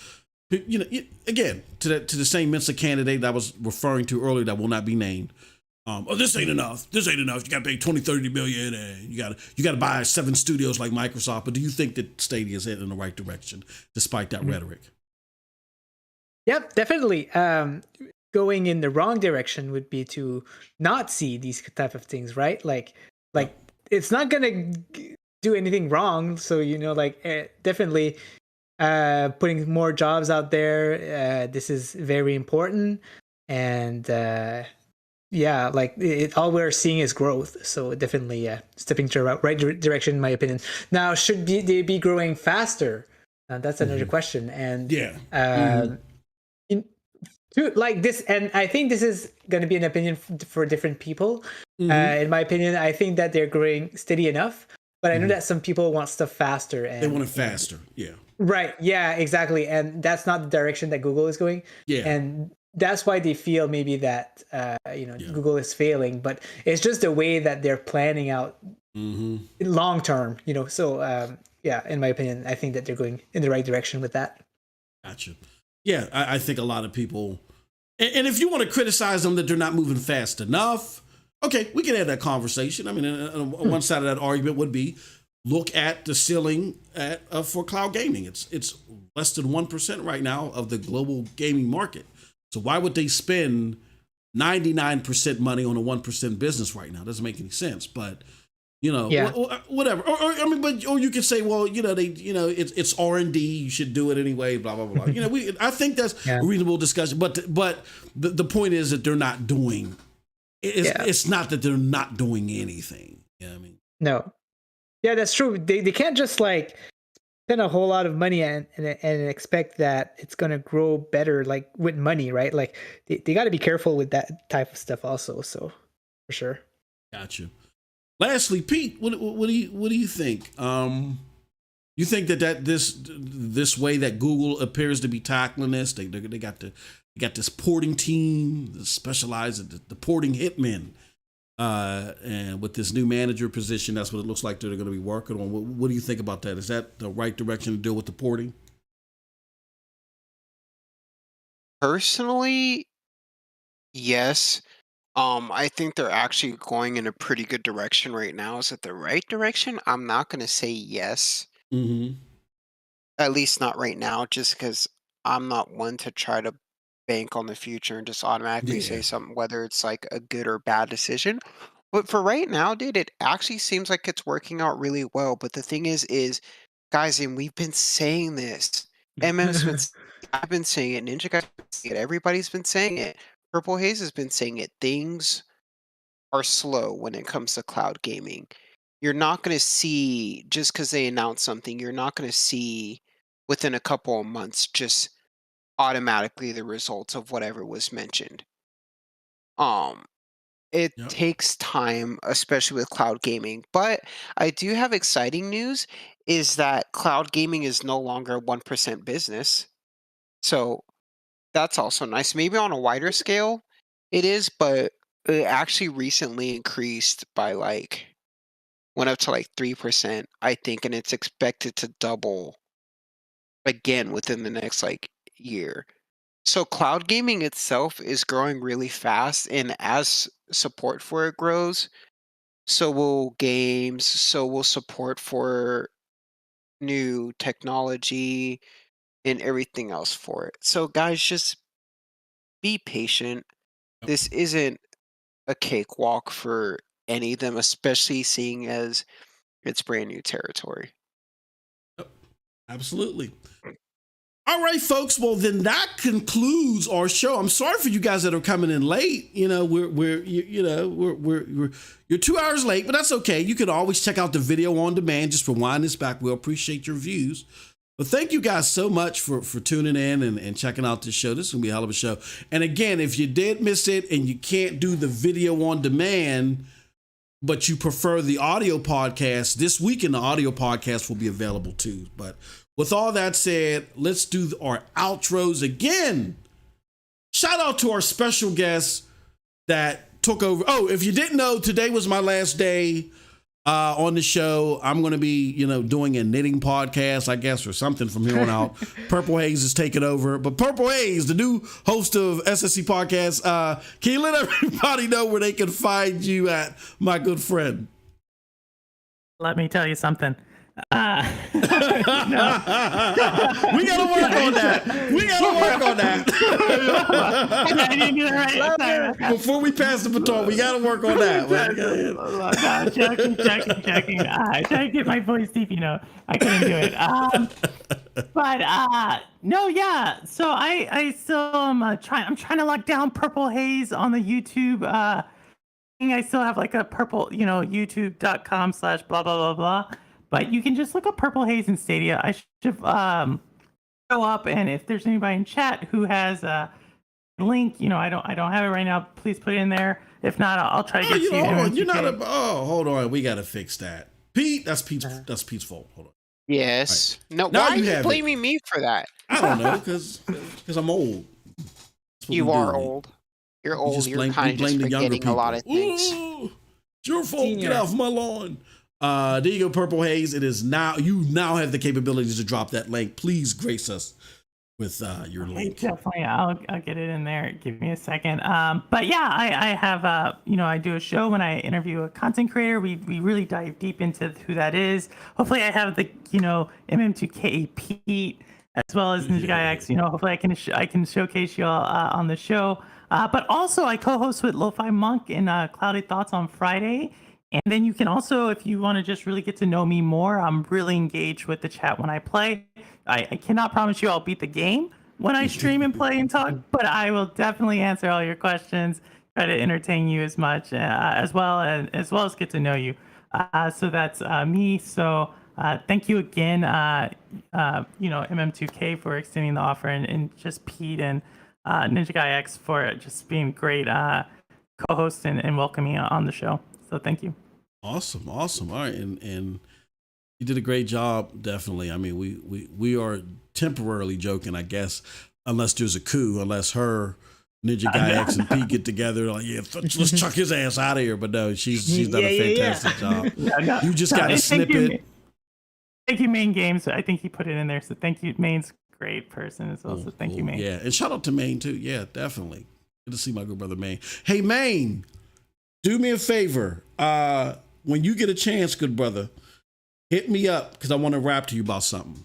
you know, again, to the same Mensa candidate that I was referring to earlier that will not be named. This ain't enough. You got to pay 20, 30 million, and you got to buy 7 studios like Microsoft. But do you think that Stadia is heading in the right direction despite that rhetoric? Yep, definitely. Going in the wrong direction would be to not see these type of things, right? Like it's not gonna do anything wrong. So, you know, definitely putting more jobs out there. This is very important. And yeah, all we're seeing is growth. So definitely stepping to the right direction, in my opinion. Now, should they be growing faster? That's another question. And like this, and I think this is going to be an opinion for different people. In my opinion, I think that they're growing steady enough. but I know that some people want stuff faster. And they want it faster. Yeah. Right. Yeah, exactly. And that's not the direction that Google is going. Yeah. And that's why they feel maybe that, Google is failing, but it's just the way that they're planning out long term, So, in my opinion, I think that they're going in the right direction with that. Gotcha. Yeah, I think a lot of people, and if you want to criticize them that they're not moving fast enough, okay, we can have that conversation. I mean, one side of that argument would be, look at the ceiling for cloud gaming. It's less than 1% right now of the global gaming market. So why would they spend 99% money on a 1% business right now? It doesn't make any sense. But whatever. Or you could say, well, it's R&D. You should do it anyway. Blah blah blah. I think that's a reasonable discussion. But the point is that they're not doing. It's not that they're not doing anything. You know what I mean? No. Yeah, that's true. They can't just spend a whole lot of money and expect that it's going to grow better, with money, right? They got to be careful with that type of stuff also. So for sure. Gotcha. Lastly, Pete, what do you think? You think that this way that Google appears to be tackling this, they got this porting team that specializes in the porting hitmen. And with this new manager position, that's what it looks like they're going to be working on. What do you think about that? Is that the right direction to deal with the porting? Personally, yes. I think they're actually going in a pretty good direction right now. Is it the right direction? I'm not going to say yes. At least not right now, just because I'm not one to try to bank on the future and just automatically say something, whether it's a good or bad decision. But for right now, dude, it actually seems like it's working out really well. But the thing is, guys, and we've been saying this. I've been saying it. Ninja Guy's been saying it. Everybody's been saying it. Purple Haze has been saying it. Things are slow when it comes to cloud gaming. You're not going to see, just because they announce something, you're not going to see within a couple of months just automatically the results of whatever was mentioned. It takes time, especially with cloud gaming. But I do have exciting news, is that cloud gaming is no longer a 1% business. So that's also nice. Maybe on a wider scale it is, but it actually recently increased by went up to 3%, I think, and it's expected to double again within the next year. So cloud gaming itself is growing really fast, and as support for it grows, so will games, so will support for new technology and everything else for it. So guys, just be patient. This isn't a cakewalk for any of them, especially seeing as it's brand new territory. Absolutely. All right, folks. Well, then that concludes our show. I'm sorry for you guys that are coming in late. We're 2 hours late, but that's okay. You can always check out the video on demand. Just rewind this back. We'll appreciate your views. But thank you guys so much for tuning in and checking out this show. This is going to be a hell of a show. And again, if you did miss it and you can't do the video on demand, but you prefer the audio podcast, this weekend the audio podcast will be available too. But with all that said, let's do our outros again. Shout out to our special guest that took over. Oh, if you didn't know, today was my last day on the show. I'm going to be, doing a knitting podcast, I guess, or something from here on out. Purple Haze is taking over. But Purple Haze, the new host of SSC Podcast, can you let everybody know where they can find you at, my good friend? Let me tell you something. We gotta work on that. Before we pass the baton, we gotta work on that. Checking. I tried to get my voice deep, I couldn't do it. No, yeah. So I still am I'm trying to lock down Purple Haze on the YouTube. I still have a purple, youtube.com/blah blah blah blah. But you can just look up Purple Haze in Stadia. I should show up, and if there's anybody in chat who has a link, I don't have it right now. Please put it in there. If not, I'll try to get you. Hold on, we gotta fix that. Pete, that's Pete's fault. Hold on. Yes. Right. No, Now why are you you have blaming me for that? I don't know, because I'm old. You are old. You're old. You're kind of just forgetting a lot of things. Ooh, it's your fault. Senior. Get off my lawn. There you go, Purple Haze. It is now. You now have the capability to drop that link. Please grace us with your link. Definitely, I'll get it in there. Give me a second. But yeah, I have I do a show when I interview a content creator. We really dive deep into who that is. Hopefully, I have the MM2K Pete as well as Ninja Guy X. Hopefully, I can showcase you all on the show. But also, I co-host with Lo-Fi Monk in Clouded Thoughts on Friday. And then you can also, if you want to just really get to know me more, I'm really engaged with the chat when I play. I cannot promise you I'll beat the game when I stream and play and talk, but I will definitely answer all your questions, try to entertain you as much as well as get to know you. So that's me. So thank you again, MM2K for extending the offer, and just Pete and Ninja Guy X for just being great co-hosts and welcoming on the show. So thank you. Awesome. All right, and you did a great job. Definitely. I mean, we are temporarily joking, I guess, unless there's a coup, unless her, Ninja Guy X, and Pete get together, like, yeah, let's chuck his ass out of here. But no, she's done a fantastic job. You just got to snip it. Thank you, Main Games. I think he put it in there. So thank you, Main's a great person as well. So thank you, Main. Yeah, and shout out to Main too. Yeah, definitely. Good to see my good brother Main. Hey, Main, do me a favor. When you get a chance, good brother, hit me up because I want to rap to you about something.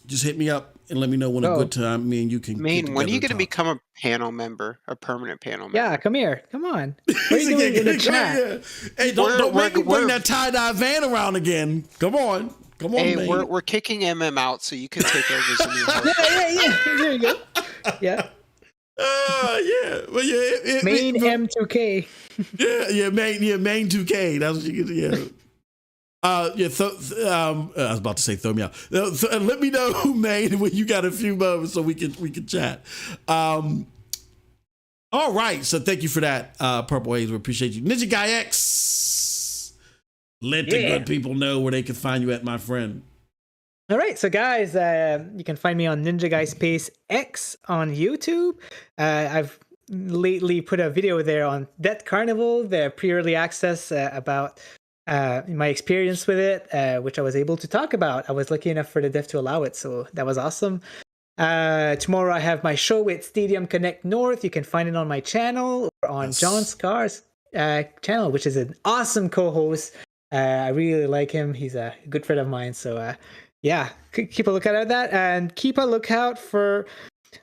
Just hit me up and let me know when a good time me and you can. Main, when are you going to become a panel member, a permanent panel member? Yeah, come here. Come on. What are you doing in the chat? Yeah. Hey, don't make me bring that tie-dye van around again. Come on. Hey, Main. we're kicking MM out so you can take over as a new host. Yeah. There you go. Yeah. Well, Main M2K. Main 2K. That's what you get. Yeah. I was about to say throw me out. Let me know who Main when you got a few moments so we can chat. All right. So thank you for that, Purple Haze. We appreciate you, Ninja Guy X. Let the good people know where they can find you at, my friend. All right, so guys, you can find me on Ninja Guy Space X on YouTube. I've lately put a video there on Death Carnival, the pre-early access, about my experience with it, which I was able to talk about. I was lucky enough for the dev to allow it, so that was awesome. Tomorrow I have my show with Stadium Connect North. You can find it on my channel or on John Scar's channel, which is an awesome co-host. I really like him. He's a good friend of mine, so yeah, keep a lookout at that, and keep a lookout for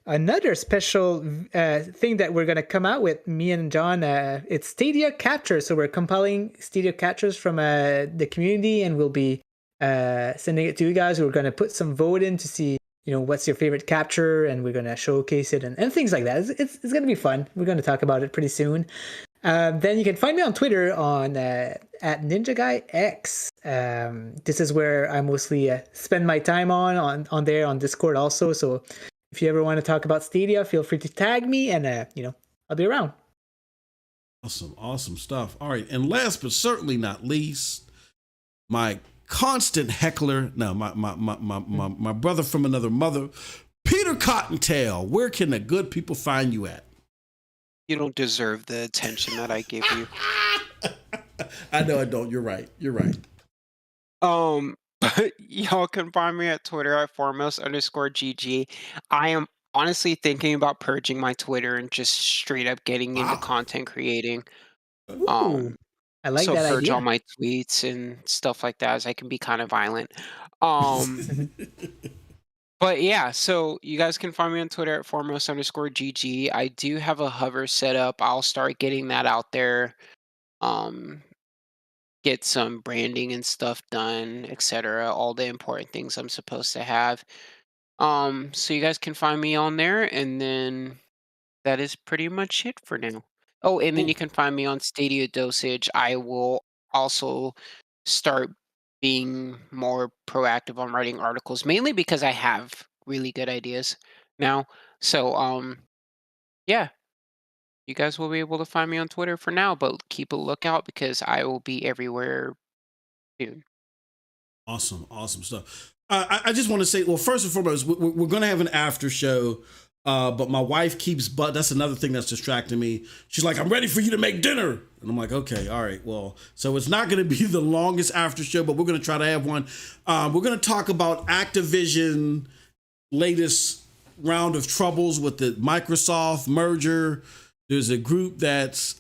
another special thing that we're going to come out with, me and John. It's Stadia captures, so we're compiling Stadia captures from the community, and we'll be sending it to you guys. We're going to put some vote in to see, what's your favorite capture, and we're going to showcase it and things like that. It's going to be fun. We're going to talk about it pretty soon. Then you can find me on Twitter on at Ninja Guy X. This is where I mostly spend my time on there, on Discord also. So if you ever want to talk about Stadia, feel free to tag me, and I'll be around. Awesome stuff. All right, and last but certainly not least, my constant heckler. No, my brother from another mother, Peter Cottontail. Where can the good people find you at? You don't deserve the attention that I give you. I know I don't. You're right. Y'all can find me at Twitter at foremost_GG. I am honestly thinking about purging my Twitter and just straight up getting into content creating. Ooh, I like that idea. So purge all my tweets and stuff like that, as I can be kind of violent. But yeah, so you guys can find me on Twitter at foremost_GG. I do have a hover set up. I'll start getting that out there. Get some branding and stuff done, etc. All the important things I'm supposed to have. So you guys can find me on there, and then that is pretty much it for now. Oh, and then you can find me on StadiaDosage. I will also start being more proactive on writing articles, mainly because I have really good ideas now. So yeah, you guys will be able to find me on Twitter for now, but keep a lookout because I will be everywhere soon. Awesome stuff. I just want to say, well, first and foremost, we're going to have an after show. But my wife that's another thing that's distracting me. She's like, I'm ready for you to make dinner. And I'm like, okay, all right. Well, so it's not going to be the longest after show, but we're going to try to have one. We're going to talk about Activision latest round of troubles with the Microsoft merger. There's a group that's,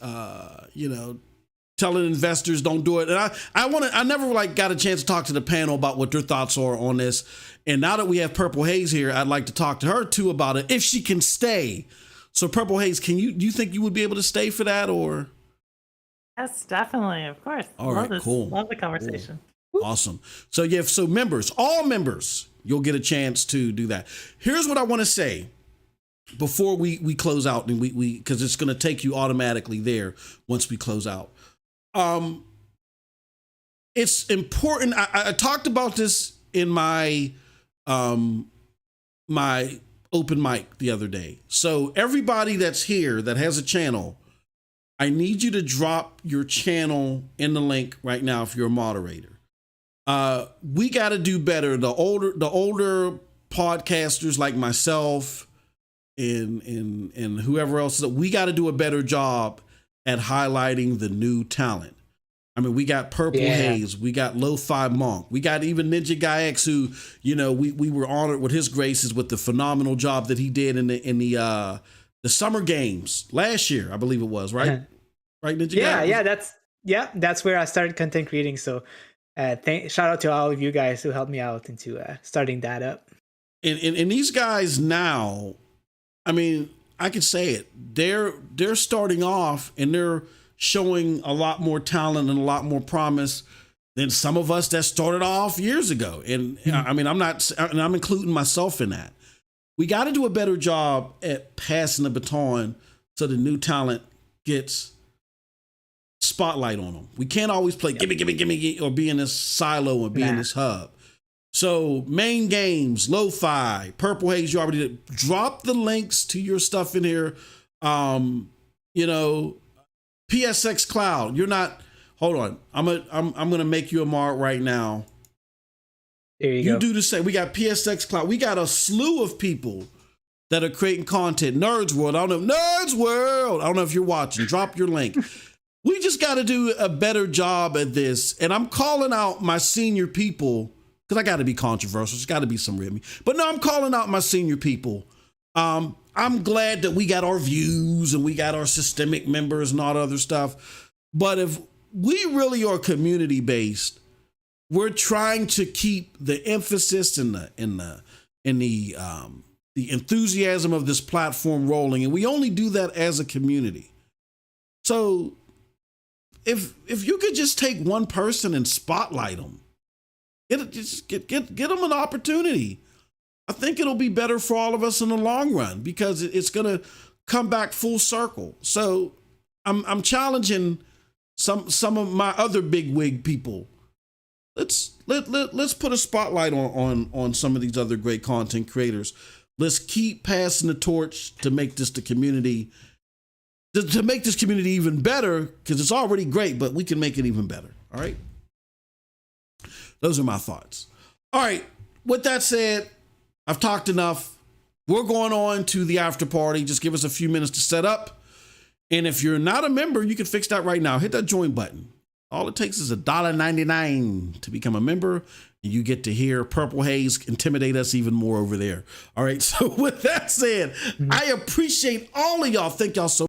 telling investors don't do it. And I never got a chance to talk to the panel about what their thoughts are on this. And now that we have Purple Haze here, I'd like to talk to her too about it if she can stay. So Purple Haze, do you think you would be able to stay for that or? Yes, definitely. Of course. All right, cool. Love the conversation. Cool. Awesome. So yeah, so all members, you'll get a chance to do that. Here's what I want to say before we close out, and we because it's going to take you automatically there once we close out. It's important. I talked about this in my my open mic the other day. So everybody that's here that has a channel, I need you to drop your channel in the link right now if you're a moderator. We got to do better. The older podcasters like myself and whoever else, we got to do a better job at highlighting the new talent. I mean, we got Purple Haze, we got Lo-Fi Monk, we got even Ninja Guy X, who, we were honored with his graces with the phenomenal job that he did in the Summer Games last year, I believe it was, right? Right, Ninja Guy? That's where I started content creating. So shout out to all of you guys who helped me out into starting that up. And these guys now, I mean, I could say it, they're starting off and they're showing a lot more talent and a lot more promise than some of us that started off years ago. And I mean, I'm including myself in that. We got to do a better job at passing the baton so the new talent gets spotlight on them. We can't always play gimme, or be in this silo or be in this hub. So main games, Lo-Fi, Purple Haze, you already did. Drop the links to your stuff in here. PSX Cloud, you're not, hold on. I'm going to make you a mark right now. There you go. You do the same. We got PSX Cloud. We got a slew of people that are creating content. Nerds World. I don't know if you're watching. Drop your link. We just got to do a better job at this. And I'm calling out my senior people because I got to be controversial. There's got to be some rhythm. But no, I'm calling out my senior people. I'm glad that we got our views and we got our systemic members and all the other stuff. But if we really are community based, we're trying to keep the emphasis and the enthusiasm of this platform rolling, and we only do that as a community. So if you could just take one person and spotlight them, get them an opportunity. I think it'll be better for all of us in the long run because it's going to come back full circle. So I'm challenging some of my other big wig people. Let's put a spotlight on some of these other great content creators. Let's keep passing the torch to make this community even better, because it's already great, but we can make it even better. All right. Those are my thoughts. All right. With that said, I've talked enough. We're going on to the after party. Just give us a few minutes to set up. And if you're not a member, you can fix that right now. Hit that join button. All it takes is $1.99 to become a member, and you get to hear Purple Haze intimidate us even more over there. All right. So with that said, I appreciate all of y'all. Thank y'all so much.